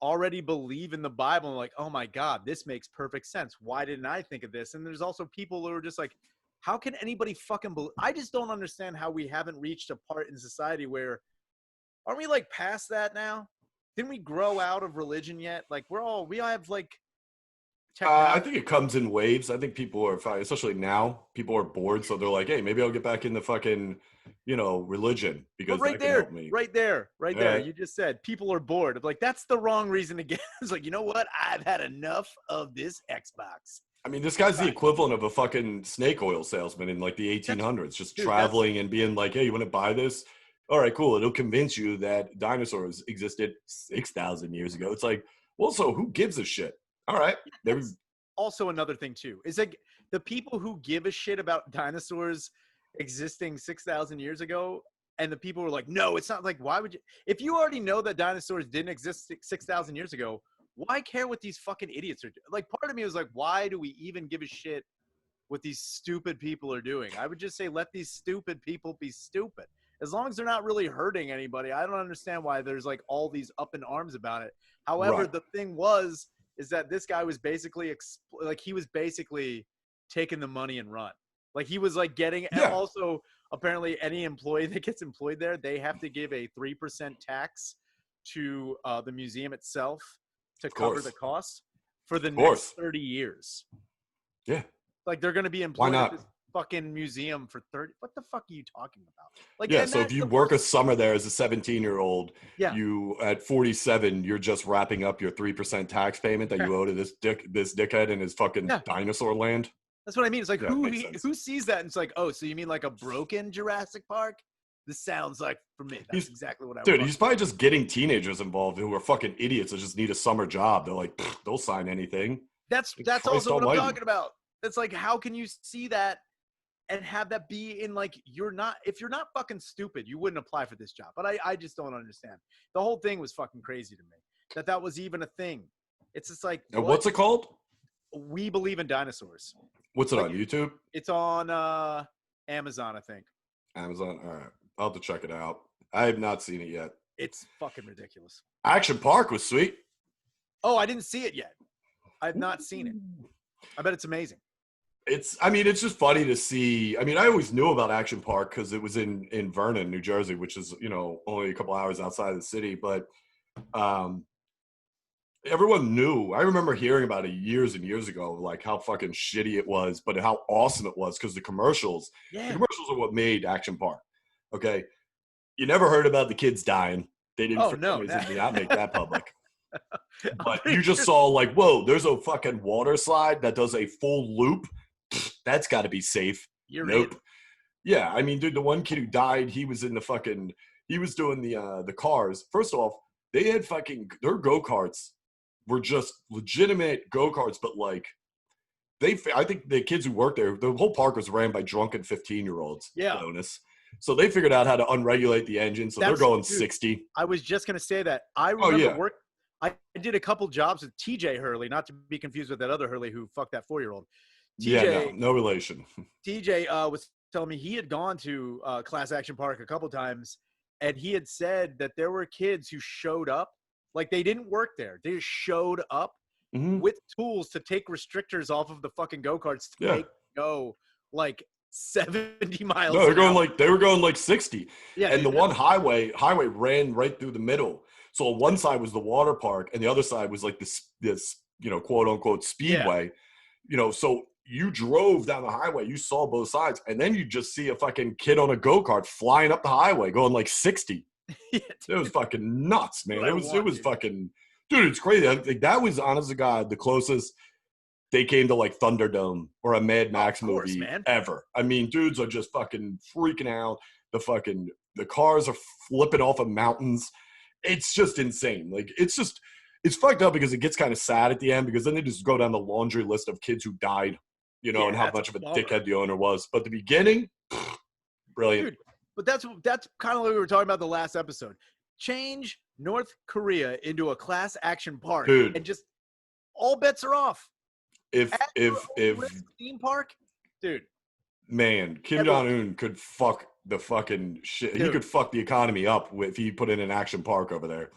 already believe in the Bible and like, oh my God, this makes perfect sense. Why didn't I think of this? And there's also people who are just like, how can anybody fucking believe? I just don't understand how we haven't reached a part in society where, aren't we like past that now? Didn't we grow out of religion yet? Like we have like, I think it comes in waves. I think people are fine, especially now. People are bored, so they're like, "Hey, maybe I'll get back into fucking, religion because that can help me." Right there. You just said people are bored. Like that's the wrong reason to get. It's like, you know what? I've had enough of this Xbox. I mean, this guy's the equivalent of a fucking snake oil salesman in like the 1800s, just traveling and being like, "Hey, you want to buy this? All right, cool. It'll convince you that dinosaurs existed 6,000 years ago." It's like, well, so who gives a shit? All right. That's also another thing too. Is like the people who give a shit about dinosaurs existing 6,000 years ago, and the people who are like, no, it's not. Like, why would you? If you already know that dinosaurs didn't exist 6,000 years ago, why care what these fucking idiots are doing? Like, part of me was like, why do we even give a shit what these stupid people are doing? I would just say let these stupid people be stupid. As long as they're not really hurting anybody, I don't understand why there's like all these up in arms about it. However, the thing is that this guy was basically he was basically taking the money and run. Like he was like getting, and also apparently any employee that gets employed there, they have to give a 3% tax to the museum itself to cover the costs for the next 30 years. Yeah. Like they're going to be employed at this fucking museum for 30. What the fuck are you talking about? Like, yeah. So if you work a summer there as a 17-year-old, you at 47, you're just wrapping up your 3% tax payment that you owe to this dickhead in his fucking dinosaur land. That's what I mean. It's like who sees that and it's like, oh, so you mean like a broken Jurassic Park? This sounds like for me. That's exactly what I. Dude, he's probably just getting teenagers involved who are fucking idiots that just need a summer job. They're like, they'll sign anything. That's also what I'm talking about. It's like, how can you see that and have that be in like if you're not fucking stupid, you wouldn't apply for this job. But I just don't understand. The whole thing was fucking crazy to me. That was even a thing. It's just like, what's it called? We Believe in Dinosaurs. What's it on YouTube? It's on Amazon, I think. Amazon. All right. I'll have to check it out. I have not seen it yet. It's fucking ridiculous. Action Park was sweet. Oh, I didn't see it yet. I've not seen it. I bet it's amazing. It's just funny to see. I mean, I always knew about Action Park because it was in Vernon, New Jersey, which is, only a couple hours outside of the city. But everyone knew. I remember hearing about it years and years ago, like how fucking shitty it was, but how awesome it was because the commercials are what made Action Park. Okay. You never heard about the kids dying. They didn't, did not make that public. But you just saw like, whoa, there's a fucking water slide that does a full loop. That's got to be safe. Nope. Yeah, I mean, dude, the one kid who died, he was in he was doing the cars. First off, they had their go-karts were just legitimate go-karts, but like, I think the kids who worked there, the whole park was ran by drunken 15-year-olds. Yeah. Bonus. So they figured out how to unregulate the engine, so they're going 60. I was just going to say that. I remember I did a couple jobs with TJ Hurley, not to be confused with that other Hurley who fucked that 4-year-old. TJ, no relation. TJ was telling me he had gone to Class Action Park a couple times, and he had said that there were kids who showed up. Like, they didn't work there. They just showed up with tools to take restrictors off of the fucking go-karts to make it go, like, 70 miles. No, they were going like 60. Yeah, and the one highway ran right through the middle. So on one side was the water park, and the other side was like this quote unquote speedway. So you drove down the highway, you saw both sides, and then you just see a fucking kid on a go-kart flying up the highway going like 60. It was fucking nuts, man. It was fucking, dude, it's crazy. Like, that was, honest to God, the closest they came to like Thunderdome or a Mad Max movie ever. I mean, dudes are just fucking freaking out. The cars are flipping off of mountains. It's just insane. Like, it's fucked up because it gets kind of sad at the end because then they just go down the laundry list of kids who died, and how much of a dickhead the owner was. But the beginning, brilliant. Dude, but that's kind of what we were talking about the last episode. Change North Korea into a class action park, dude, and just all bets are off. If theme park, dude, man, Kim Jong-un could fuck the fucking shit. Dude. He could fuck the economy up if he put in an action park over there.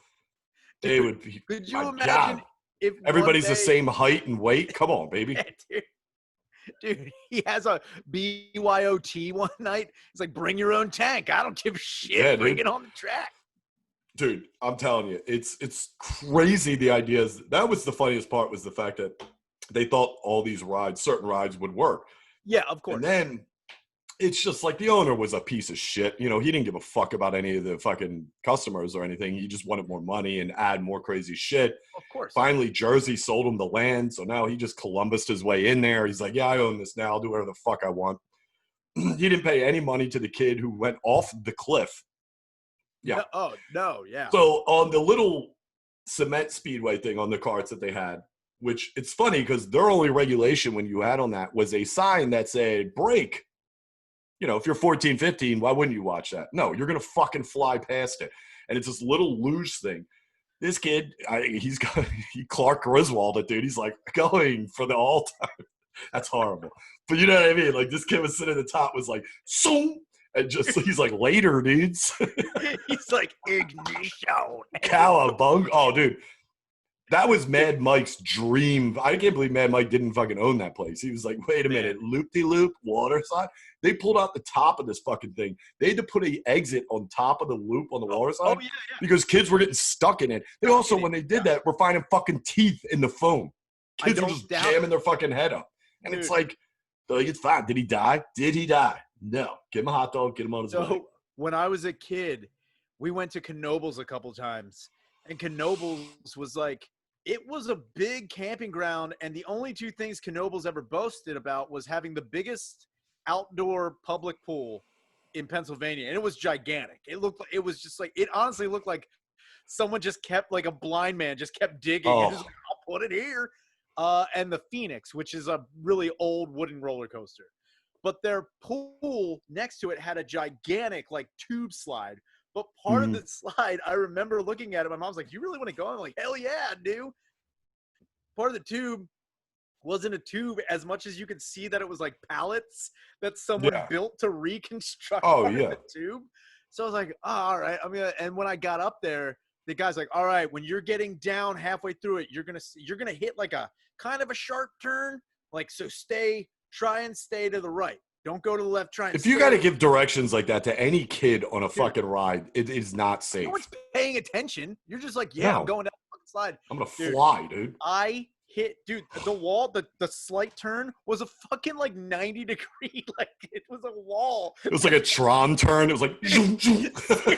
Dude, could you imagine if everybody's the same height and weight? Come on, baby. Dude, he has a BYOT one night. It's like, bring your own tank. I don't give a shit. Yeah, bring it on the track. Dude, I'm telling you, it's crazy. The ideas. That was the funniest part, was the fact that they thought all these certain rides would work. Yeah, of course. And then it's just like the owner was a piece of shit. You know, he didn't give a fuck about any of the fucking customers or anything. He just wanted more money and add more crazy shit. Of course. Finally, Jersey sold him the land. So now he just Columbused his way in there. He's like, yeah, I own this now. I'll do whatever the fuck I want. He didn't pay any money to the kid who went off the cliff. Yeah. No, oh, no, yeah. So on the little cement speedway thing on the carts that they had, which it's funny because their only regulation when you had on that was a sign that said brake. You know, if you're 14, 15, why wouldn't you watch that? No, you're going to fucking fly past it. And it's this little luge thing. This kid, he Clark Griswold it, dude. He's like going for the all-time. That's horrible. But you know what I mean? Like this kid was sitting at the top was like, soom. And just, he's like, later, dudes. He's like, ignition. Cowabunga. Oh, dude. That was Mad Mike's dream. I can't believe Mad Mike didn't fucking own that place. He was like, wait a minute, loop-de-loop, water side. They pulled out the top of this fucking thing. They had to put an exit on top of the loop on the water side because kids were getting stuck in it. They also, when they did that, were finding fucking teeth in the foam. Kids were just jamming their fucking head up. And it's like, it's fine. Did he die? Did he die? No. Give him a hot dog. Get him on his way. When I was a kid, we went to Knoebels a couple times. And Knoebels was like, it was a big camping ground, and the only two things Knoebels ever boasted about was having the biggest outdoor public pool in Pennsylvania, and it was gigantic. It honestly looked like someone just kept, like a blind man just kept digging and just like, I'll put it here. And the Phoenix, which is a really old wooden roller coaster. But their pool next to it had a gigantic, like, tube slide. But part of the slide, I remember looking at it. My mom's like, you really want to go? I'm like, hell yeah, I do. Part of the tube wasn't a tube as much as you could see that it was like pallets that someone built to reconstruct the tube. So I was like, all right. And when I got up there, the guy's like, all right, when you're getting down halfway through it, you're going to hit like a kind of a sharp turn. Like, so try and stay to the right. Don't go to the left. If you got to give directions like that to any kid on a fucking ride, it is not safe. No one's paying attention. You're just like, I'm going down the fucking slide. I'm going to fly, dude. The wall, the slight turn was a fucking like 90 degree. Like it was a wall. It was like a Tron turn. It was like, seriously,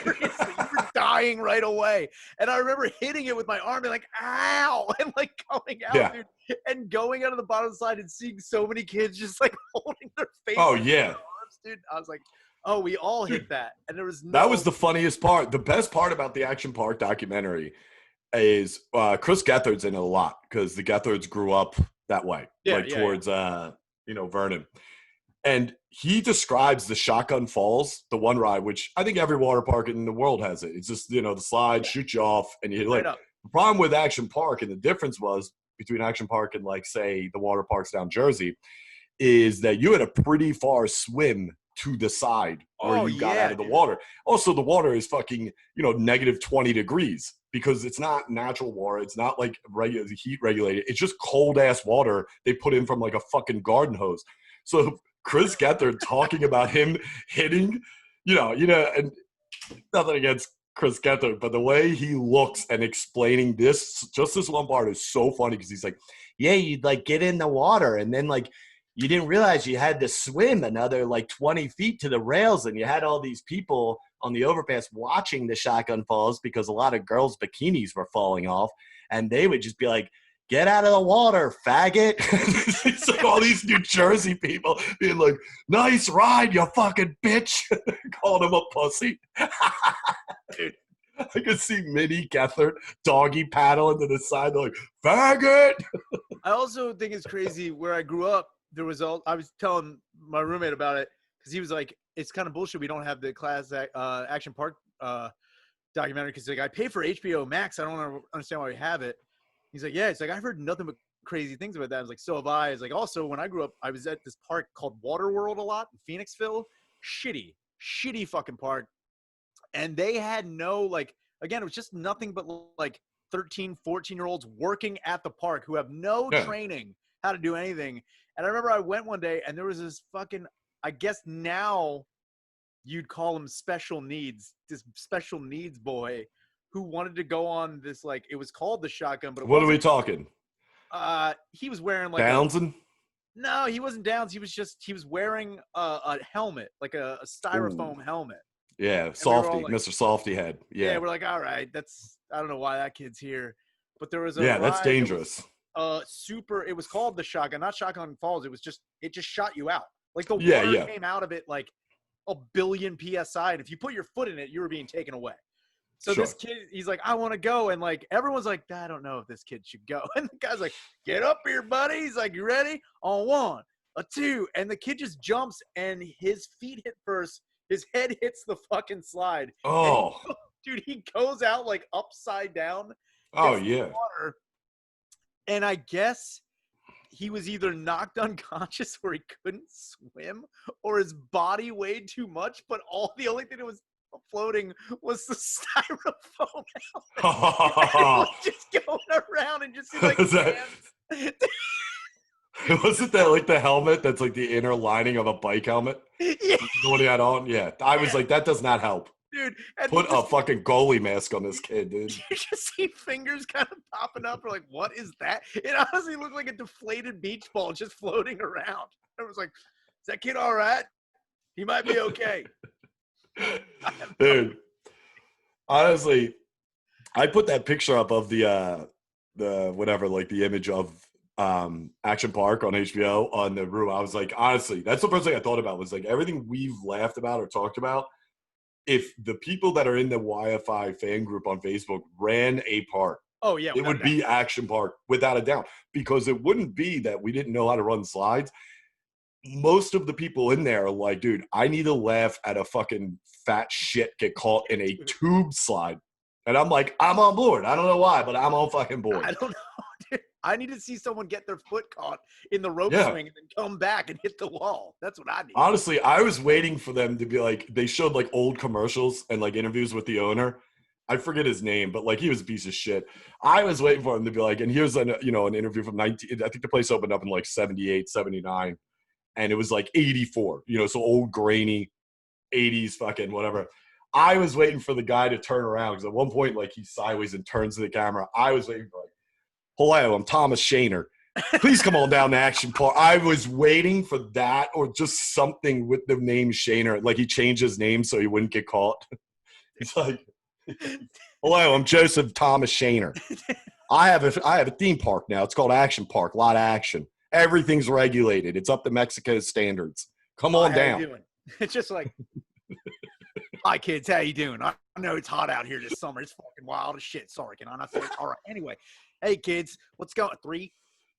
you were dying right away. And I remember hitting it with my arm and like, ow, and like going out, dude. And going out of the bottom of the slide and seeing so many kids just like holding their faces. Oh, yeah. Arms, dude. I was like, oh, we all hit that. And there was that was the funniest part. The best part about the Action Park documentary is Chris Gethard's in it a lot because the Gethards grew up that way, towards Vernon. And he describes the Shotgun Falls, the one ride, which I think every water park in the world has it. It's just, the slide, shoot you off, and you like. The problem with Action Park, and the difference was between Action Park and, like, say, the water parks down Jersey, is that you had a pretty far swim to the side where you got out of the water. Also, the water is fucking, negative 20 degrees because it's not natural water. It's not like regular heat regulated. It's just cold ass water they put in from like a fucking garden hose. So Chris Gethard talking about him hitting, and nothing against Chris Gethard, but the way he looks and explaining this one part is so funny because he's like, yeah, you'd like get in the water and then like you didn't realize you had to swim another like 20 feet to the rails and you had all these people on the overpass watching the Shotgun Falls because a lot of girls' bikinis were falling off and they would just be like, get out of the water, faggot. It's like all these New Jersey people being like, nice ride, you fucking bitch. Calling him a pussy. Dude, I could see Minnie Gethard doggy paddling to the side like, faggot. I also think it's crazy where I grew up. I was telling my roommate about it because he was like, it's kind of bullshit. We don't have the class Action Park documentary because like I pay for HBO Max. I don't understand why we have it. He's like, yeah. It's like I've heard nothing but crazy things about that. I was like, so have I. It's like also when I grew up, I was at this park called Waterworld a lot in Phoenixville. Shitty fucking park. And they had no like, again, it was just nothing but like 13, 14-year-olds working at the park who have no training how to do anything. And I remember I went one day and there was this fucking, I guess now you'd call him this special needs boy who wanted to go on this, like, it was called the Shotgun. But what are we talking? He was wearing like Townsend? No, he wasn't Downs. He was wearing a helmet, like a styrofoam helmet. Yeah, And Softy, like, Mr. Softy Head. Yeah, we're like, all right, I don't know why that kid's here. But there was a that's ride dangerous. that was it was called the Shotgun, not Shotgun Falls. It just shot you out. Like the water came out of it like a billion PSI. And if you put your foot in it, you were being taken away. So this kid, he's like, I want to go. And like, everyone's like, I don't know if this kid should go. And the guy's like, get up here, buddy. He's like, you ready? On 1, 2. And the kid just jumps and his feet hit first. His head hits the fucking slide. Oh. Dude, he goes out like upside down. Oh, yeah. Water, and I guess he was either knocked unconscious or he couldn't swim or his body weighed too much. But the only thing that was floating was the styrofoam helmet. Just going around and just like wasn't that like the helmet that's like the inner lining of a bike helmet? Yeah. The one he had on? Yeah. I was like, that does not help. Dude, put a fucking goalie mask on this kid, dude. You just see fingers kind of popping up. We're like, what is that? It honestly looked like a deflated beach ball just floating around. I was like, is that kid all right? He might be okay. Dude, honestly, I put that picture up of the whatever, like the image of Action Park on HBO on the room. I was like, honestly, that's the first thing I thought about was like everything we've laughed about or talked about. If the people that are in the YFI fan group on Facebook ran a park, it would be Action Park without a doubt, because it wouldn't be that we didn't know how to run slides. Most of the people in there are like, dude, I need to laugh at a fucking fat shit get caught in a tube slide. And I'm like, I'm on board. I don't know why, but I'm on fucking board. I don't know, dude. I need to see someone get their foot caught in the rope swing and then come back and hit the wall. That's what I need. Honestly, I was waiting for them to be like, they showed like old commercials and like interviews with the owner. I forget his name, but like he was a piece of shit. I was waiting for him to be like, and here's an interview from I think the place opened up in like 78, 79. And it was like 84, so old grainy 80s fucking whatever. I was waiting for the guy to turn around because at one point, like he's sideways and turns to the camera. I was waiting for like, hello, I'm Thomas Shaner. Please come on down to Action Park. I was waiting for that or just something with the name Shaner. Like he changed his name so he wouldn't get caught. He's like, hello, I'm Joseph Thomas Shaner. I have a theme park now. It's called Action Park. A lot of action. Everything's regulated. It's up to Mexico's standards. Come on down. How you doing? It's just like, hi kids, how you doing? I know it's hot out here this summer. It's fucking wild as shit. Sorry, can I not say it? All right. Anyway, hey kids, what's going? 3,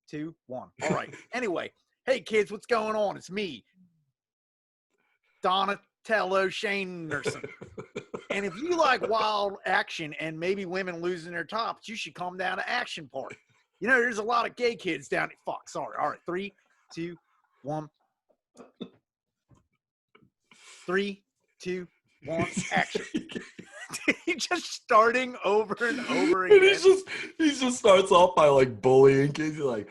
2, 1. All right. Anyway, hey kids, what's going on? It's me, Donatello Shanerson. And if you like wild action and maybe women losing their tops, you should come down to Action Park. There's a lot of gay kids down there. Fuck, sorry. All right, 3, 2, 1. 3, 2, 1, action. He's just starting over and over again. And he just starts off by like bullying kids. He's like,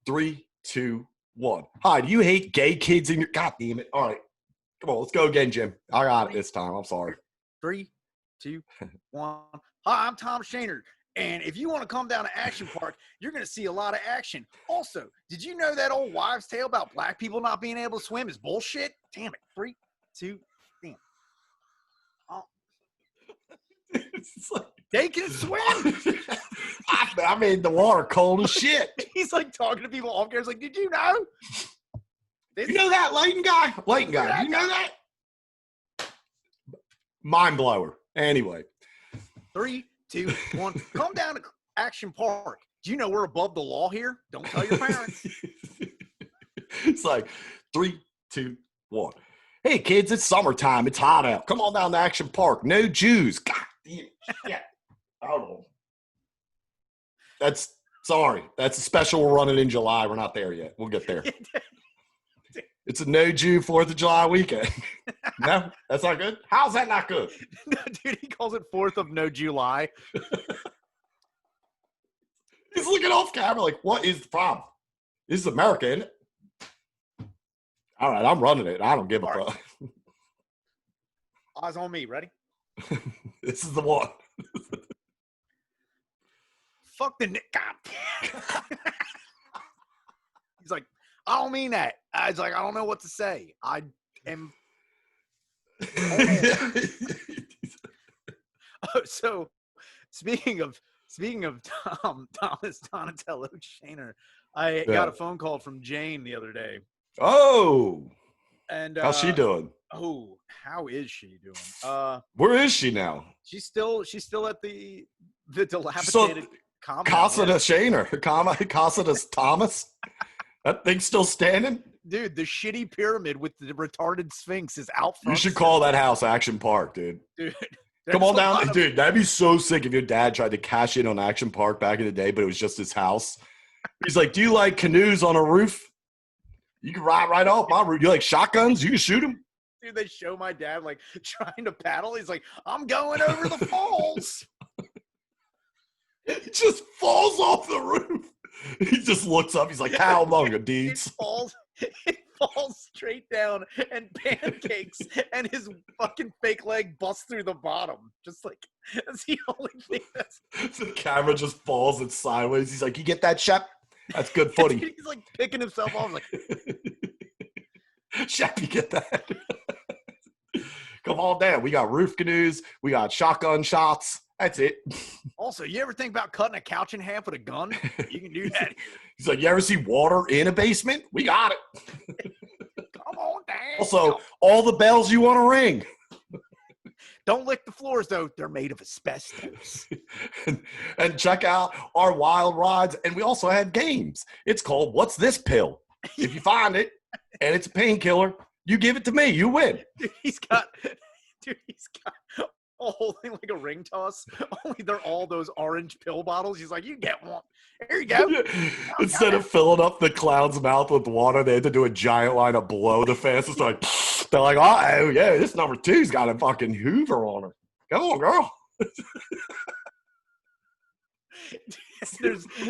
3, 2, 1. Hi, do you hate gay kids in your? God damn it! All right, come on, let's go again, Jim. I got it this time. I'm sorry. 3, 2, 1. Hi, I'm Tom Shaner. And if you want to come down to Action Park, you're going to see a lot of action. Also, did you know that old wives' tale about black people not being able to swim is bullshit? Damn it. 3, 2, damn. Oh. It's like, they can swim. I made the water cold as shit. He's like talking to people off camera. He's like, did you know? You know that Leighton guy? Leighton guy. You know that? Mind blower. Anyway. 3, 2, 1. Come down to Action Park. Do you know we're above the law here? Don't tell your parents. It's like 3, 2, 1. Hey kids, it's summertime. It's hot out. Come on down to Action Park. No Jews. God damn. Yeah. Hold on. That's a special we're running in July. We're not there yet. We'll get there. It's a no Jew 4th of July weekend. No, that's not good. How's that not good? No, dude, he calls it 4th of no July. He's looking off camera like, what is the problem? This is America, isn't it? All right, I'm running it. I don't give a fuck. Eyes on me. Ready? This is the one. fuck the God. He's like, I don't mean that. I was like, I don't know what to say. I am. So speaking of Thomas Donatello Shaner, I got a phone call from Jane the other day. Oh, and how's she doing? Oh, how is she doing? Where is she now? She's still at the dilapidated compound. Casa de Shaner, Casa de Thomas. That thing's still standing? Dude, the shitty pyramid with the retarded sphinx is out front. You should call that house Action Park, dude. Dude, come on down. Dude, that'd be so sick if your dad tried to cash in on Action Park back in the day, but it was just his house. He's like, do you like canoes on a roof? You can ride right off my roof. You like shotguns? You can shoot them. Dude, they show my dad, like, trying to paddle. He's like, I'm going over the falls. He just falls off the roof. He just looks up. He's like, how long a deeds? It falls straight down and pancakes, and his fucking fake leg busts through the bottom. Just like, that's the only thing the camera just falls and sideways. He's like, you get that, Shep? That's good footy. He's like picking himself off. Like, Shep, you get that? Come on down. We got roof canoes. We got shotgun shots. That's it. Also, you ever think about cutting a couch in half with a gun? You can do that. He's like, you ever see water in a basement? We got it. Come on down. Also, all the bells you want to ring. Don't lick the floors, though. They're made of asbestos. and check out our wild rides. And we also have games. It's called What's This Pill? If you find it and it's a painkiller, you give it to me. You win. Dude, he's got a whole thing like a ring toss. Only they're all those orange pill bottles. He's like, you get one. Here you go. Instead of filling up the clown's mouth with water, they had to do a giant line of blow the fastest. They're like, oh yeah, this number 2's got a fucking Hoover on her. Come on, girl.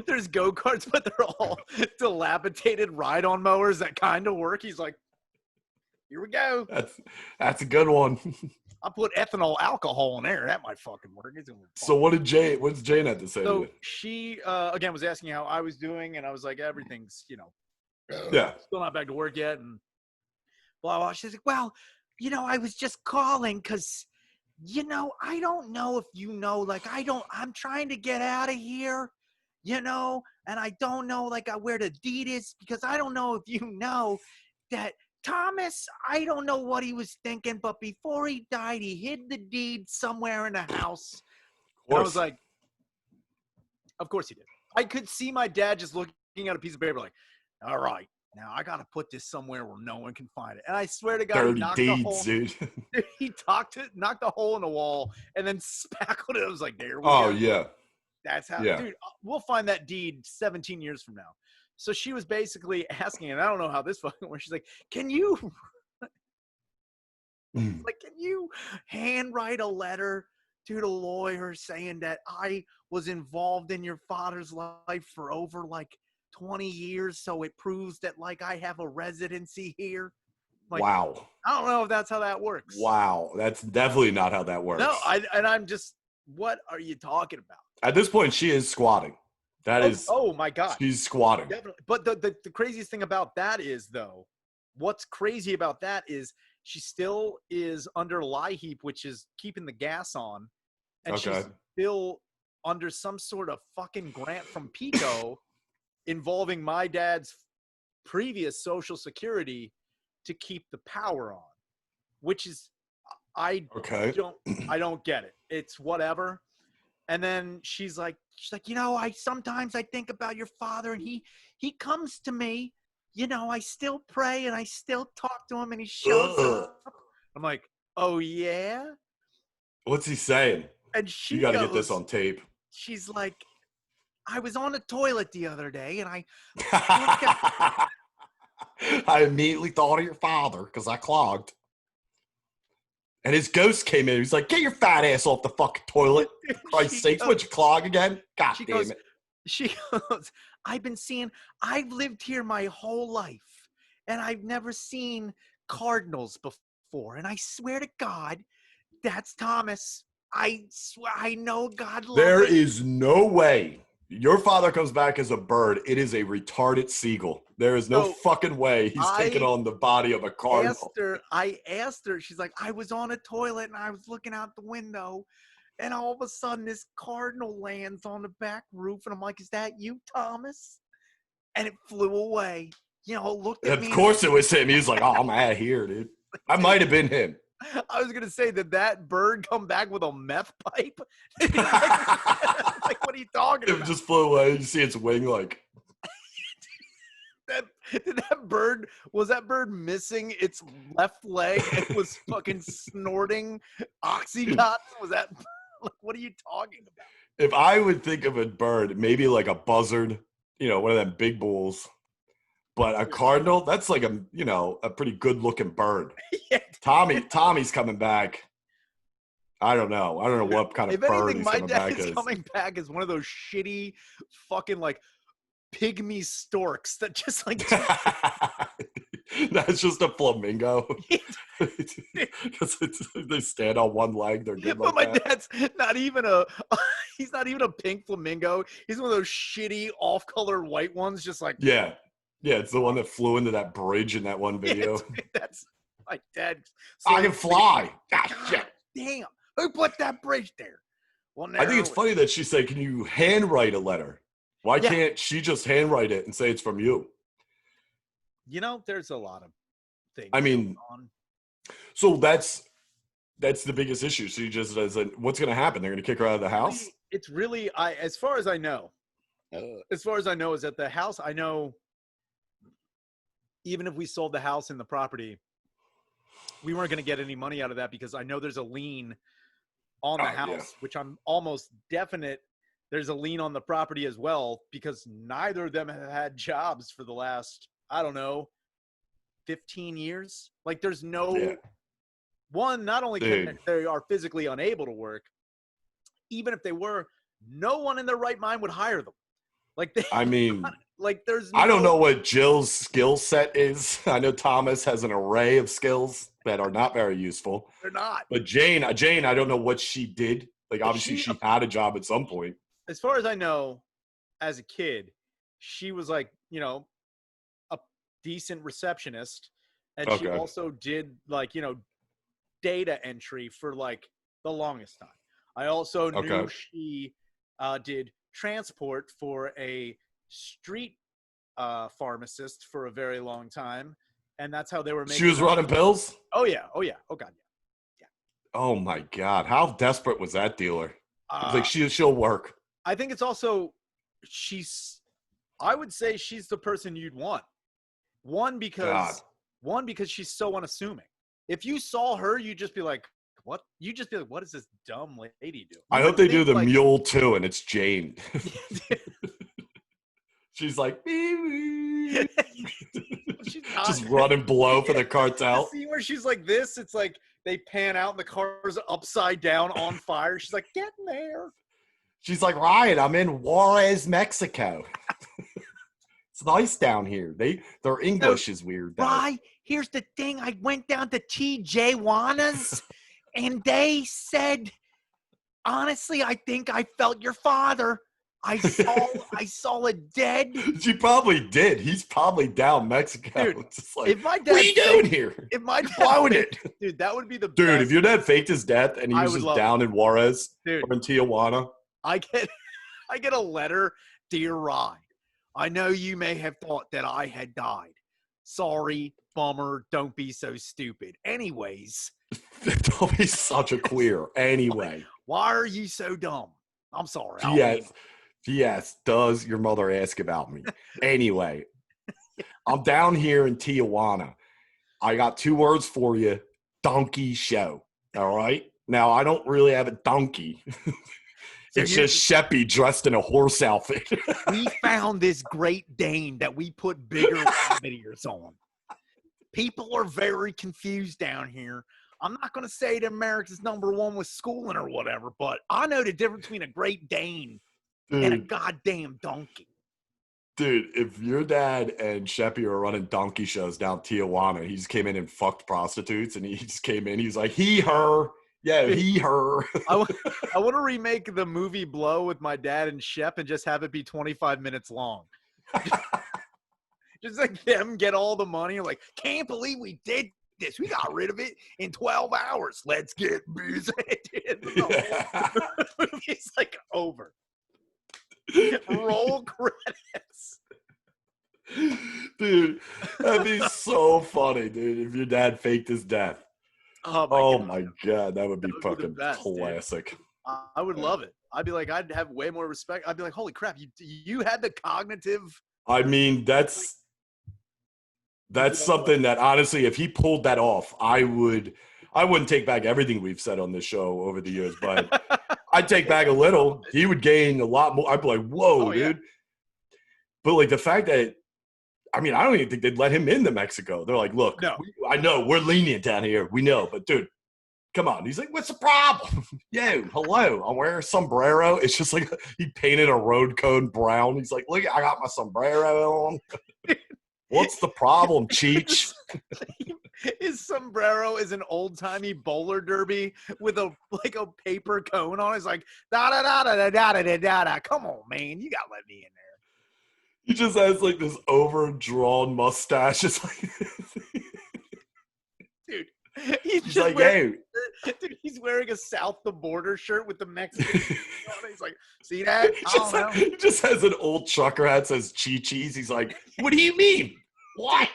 there's go-karts, but they're all dilapidated ride-on mowers that kind of work. He's like, here we go. That's a good one. I put ethanol alcohol in there. That might fucking work. So what did Jane have to say? So she, again, was asking how I was doing, and I was like, everything's, still not back to work yet, and blah, blah. She's like, well, I was just calling because, I don't know if like, I'm trying to get out of here, and I don't know, like, where the deed is, because I don't know if you know that Thomas, I don't know what he was thinking, but before he died, he hid the deed somewhere in the house. And I was like, of course he did. I could see my dad just looking at a piece of paper like, all right, now I got to put this somewhere where no one can find it. And I swear to God, dirty deeds, dude. He knocked the hole in the wall and then spackled it. I was like, there we go. Oh, yeah. That's how, dude, we'll find that deed 17 years from now. So she was basically asking, and I don't know how this fucking works. She's like, can you handwrite a letter to the lawyer saying that I was involved in your father's life for over like 20 years, so it proves that like I have a residency here? Like, wow. I don't know if that's how that works. Wow. That's definitely not how that works. No, I'm just, what are you talking about? At this point, she is squatting. Oh my God. She's squatting. Definitely. But the craziest thing about that is, though, what's crazy about that is she still is under LIHEAP, which is keeping the gas on. And she's still under some sort of fucking grant from PICO involving my dad's previous Social Security to keep the power on, which is, I don't get it. It's whatever. And then she's like, sometimes I think about your father, and he comes to me, I still pray and I still talk to him, and he shows up. I'm like, oh yeah? What's he saying? And you got to get this on tape. She's like, I was on the toilet the other day, and I immediately thought of your father because I clogged. And his ghost came in. He's like, get your fat ass off the fucking toilet. For Christ's sakes, would you clog again? God damn it. She goes, I've lived here my whole life, and I've never seen cardinals before. And I swear to God, that's Thomas. I swear, I know God loves There is no way Your father comes back as a bird. It is a retarded seagull. There is no fucking way he's taking on the body of a cardinal. I asked her. She's like, I was on a toilet and I was looking out the window, and all of a sudden this cardinal lands on the back roof, and I'm like, is that you, Thomas? And it flew away. Looked at me. Of course it was him. He was like, oh, I'm out of here, dude. I might have been him. I was going to say, did that bird come back with a meth pipe? Like, what are you talking about? It just flew away. You see its wing, like. Was that bird missing its left leg and was fucking snorting Oxycontin? Was that, like, what are you talking about? If I would think of a bird, maybe like a buzzard, one of them big bulls. But a cardinal, that's like a pretty good looking bird. Yeah. Tommy's coming back. I don't know what kind of bird he's coming back as. If anything, my dad is coming back as one of those shitty fucking like pygmy storks that just like. That's just a flamingo. They stand on one leg. They're good. But my dad's not even he's not even a pink flamingo. He's one of those shitty off-color white ones, just like. Yeah. Yeah, it's the one that flew into that bridge in that one video. That's my dad. I can fly. God, shit. Damn. Who put that bridge there? Well, I think it's funny that she said, can you handwrite a letter? Why can't she just handwrite it and say it's from you? There's a lot of things. I mean, so that's the biggest issue. She just does what's going to happen? They're going to kick her out of the house? It's really, as far as I know, is that the house, I know, even if we sold the house and the property, we weren't going to get any money out of that because I know there's a lien on the house, which I'm almost definite there's a lien on the property as well because neither of them have had jobs for the last, 15 years. Like there's no one, not only can they are physically unable to work, even if they were, no one in their right mind would hire them. Like there's I don't know what Jill's skill set is. I know Thomas has an array of skills that are not very useful. They're not. But Jane, I don't know what she did. Like obviously she had a job at some point. As far as I know, as a kid, she was like, a decent receptionist. And she also did like, data entry for like the longest time. I also knew she did transport for a street pharmacist for a very long time, and that's how they were making. She was running pills? Oh yeah. Oh god, yeah. Oh my god, how desperate was that dealer? Like she'll work. I think it's also I would say she's the person you'd want. One because she's so unassuming. If you saw her, you'd just be like, what? You just be like, what is this dumb lady doing? I hope they do the mule too, and it's Jane. She's like, she's just running below for the cartel. See where she's like this? It's like they pan out and the car's upside down on fire. She's like, get in there. She's like, Ryan, I'm in Juarez, Mexico. It's nice down here. Their English is weird. Right. Here's the thing. I went down to TJ Juana's. And they said, honestly, I think I felt your father. I saw a dead. She probably did. He's probably down Mexico. Dude, just like, if my dad what are you doing here? If my dad blowing it. Dude, that would be the dude, best. If your dad faked his death and he was just down in Juarez or in Tijuana. I get a letter, dear Rye. I know you may have thought that I had died. Sorry, bummer, don't be so stupid. Anyways. Don't be such a queer. Anyway. Why are you so dumb? I'm sorry. Yes. Does your mother ask about me? Anyway. I'm down here in Tijuana. I got 2 words for you. Donkey show. All right? Now, I don't really have a donkey. It's just Sheppy dressed in a horse outfit. We found this Great Dane that we put bigger rabbit ears on. People are very confused down here. I'm not going to say that America's #1 with schooling or whatever, but I know the difference between a Great Dane and a goddamn donkey. Dude, if your dad and Sheppy are running donkey shows down Tijuana, he just came in and fucked prostitutes, and he just came in, he's like, he, her, Yeah, he, her. I want to remake the movie Blow with my dad and Shep and just have it be 25 minutes long. Just like them get all the money. Like, can't believe we did this. We got rid of it in 12 hours. Let's get busy. The movie's like over. Roll credits. Dude, that'd be so funny, dude, if your dad faked his death. Oh my god, that would be fucking best, classic. Dude. I would love it. I'd be like, I'd have way more respect. I'd be like, holy crap, you had the cognitive. I mean, that's something that honestly, if he pulled that off, I wouldn't take back everything we've said on this show over the years, but I'd take back a little. He would gain a lot more. I'd be like, whoa, dude. But like the fact that, I mean, I don't even think they'd let him into Mexico. They're like, look, I know we're lenient down here. We know, but dude, come on. He's like, what's the problem? Yo, hello. I'm wearing a sombrero. It's just like he painted a road cone brown. He's like, look, I got my sombrero on. What's the problem, Cheech? His sombrero is an old-timey bowler derby with a paper cone on it. It's like, da-da-da-da-da-da-da-da. Come on, man. You got to let me in there. He just has like this overdrawn mustache. It's like, dude, he's like, hey. Dude, he's wearing a South the Border shirt with the Mexican on it. He's like, see that? He just has an old trucker hat that says Chi-Chi's. He's like, what do you mean? What?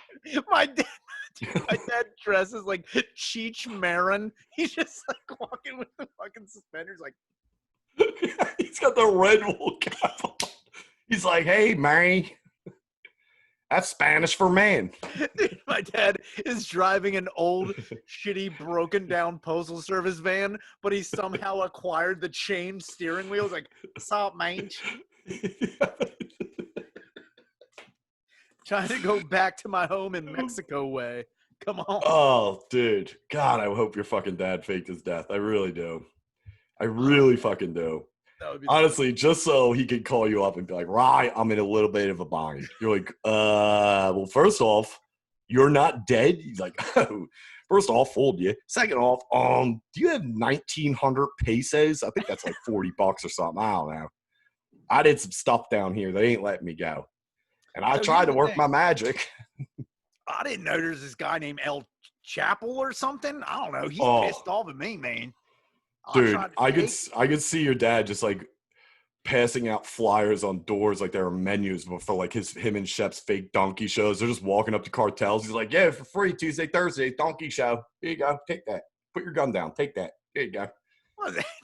My dad dresses like Cheech Marin. He's just like walking with the fucking suspenders, like. He's got the red wool cap on. He's like, hey, man, that's Spanish for man. Dude, my dad is driving an old, shitty, broken-down Postal Service van, but he somehow acquired the chain steering wheel. He's like, what's up, man? Trying to go back to my home in Mexico way. Come on. Oh, dude. God, I hope your fucking dad faked his death. I really do. I really fucking do. Honestly, just so he could call you up and be like, right, I'm in a little bit of a bind. You're like, well, first off, you're not dead. He's like, oh, first off, fooled you. Second off, do you have 1,900 pesos? I think that's like $40 or something. I don't know. I did some stuff down here. They ain't letting me go. And I tried to work my magic. I didn't know there's this guy named El Chapel or something. I don't know. He's pissed off at me, man. Dude, I could see your dad just like passing out flyers on doors like there are menus for like him and Shep's fake donkey shows. They're just walking up to cartels. He's like, yeah, for free, Tuesday, Thursday, donkey show. Here you go. Take that. Put your gun down. Take that. Here you go.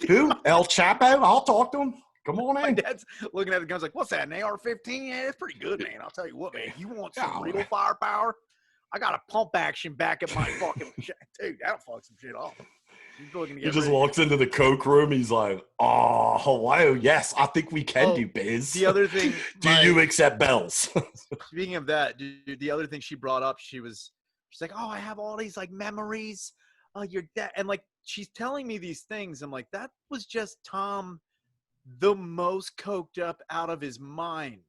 Who? El Chapo? I'll talk to him. Come on in. My dad's looking at the guns like, what's that, an AR-15? Yeah, it's pretty good, man. I'll tell you what, man. You want some real firepower? I got a pump action back at my fucking dude, that'll fuck some shit off. He just walks into the coke room. He's like, oh, hello. Yes, I think we can do biz. The other thing. Do you accept bells? Speaking of that, dude, the other thing she brought up, she's like, oh, I have all these like memories. Your dad. And like, she's telling me these things. I'm like, that was just Tom, the most coked up out of his mind.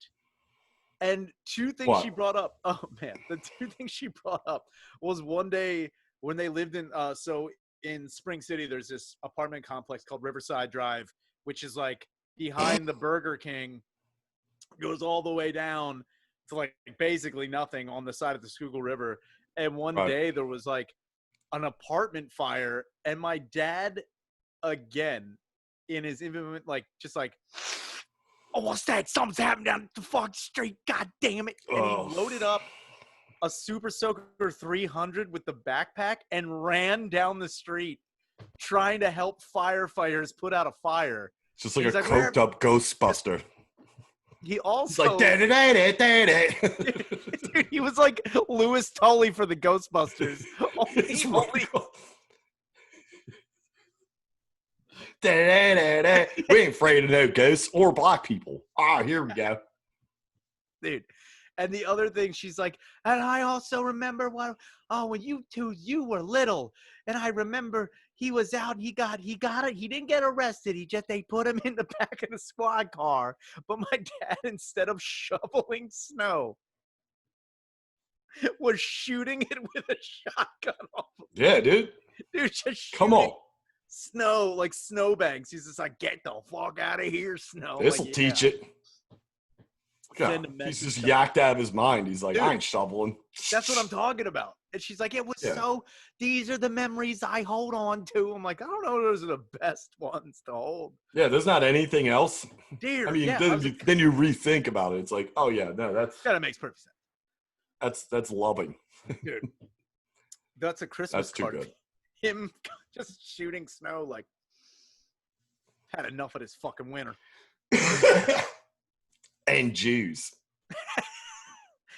And two things she brought up. Oh man, the two things she brought up was one day when they lived in Spring City, there's this apartment complex called Riverside Drive, which is like behind the Burger King, goes all the way down to like basically nothing on the side of the Schuylkill River. And one day there was like an apartment fire, and my dad, again, in his infinite, like, just like, oh, what's that? Something's happened down the fucking street. God damn it. And he loaded up a Super Soaker 300 with the backpack and ran down the street trying to help firefighters put out a fire. It's just like a coked up Ghostbuster. He also like dude, he was like Louis Tully for the Ghostbusters. We ain't afraid of no ghosts or black people. Here we go. Dude. And the other thing, she's like, and I also remember when you were little, and I remember he was out, he got it. He didn't get arrested. They put him in the back of the squad car. But my dad, instead of shoveling snow, was shooting it with a shotgun off. Yeah, dude. Dude, just come on. Snow, like snowbanks. He's just like, get the fuck out of here, Snow. This'll like, teach it. Send a He's message. just yacked out of his mind. He's like, Dude, I ain't shoveling. That's what I'm talking about. And she's like, it was so, these are the memories I hold on to. I'm like, I don't know, those are the best ones to hold. Yeah, there's not anything else. Dear. I mean, yeah, then you rethink about it. It's like, oh yeah, no, that makes perfect sense. That's loving. Dude, that's a Christmas That's too card. good. Him just shooting Snow, like, had enough of this fucking winter. And Jews.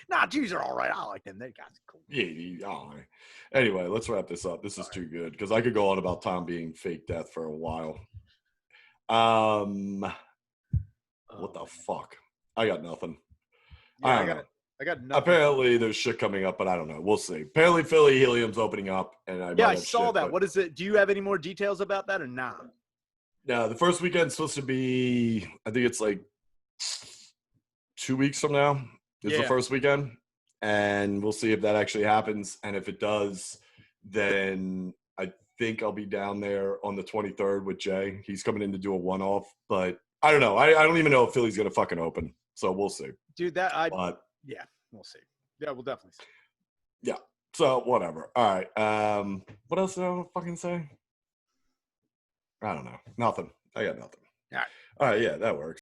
Nah, Jews are all right. I like them. They guys are cool. Yeah, all right. Anyway, let's wrap this up. This is too good because I could go on about Tom being fake death for a while. What the fuck? I got nothing. Yeah, I got nothing. Apparently, there's shit coming up, but I don't know. We'll see. Apparently, Philly Helium's opening up, and I saw that. What is it? Do you have any more details about that or not? No, the first weekend's supposed to be. I think it's like 2 weeks from now. Is the first weekend, and we'll see if that actually happens. And if it does, then I think I'll be down there on the 23rd with Jay. He's coming in to do a one-off, but I don't know. I don't even know if Philly's gonna fucking open, so we'll see. Dude, yeah, we'll see. Yeah, we'll definitely see. Yeah. So whatever. All right. What else did I fucking say? I don't know. Nothing. I got nothing. All right. All right. Yeah, that works.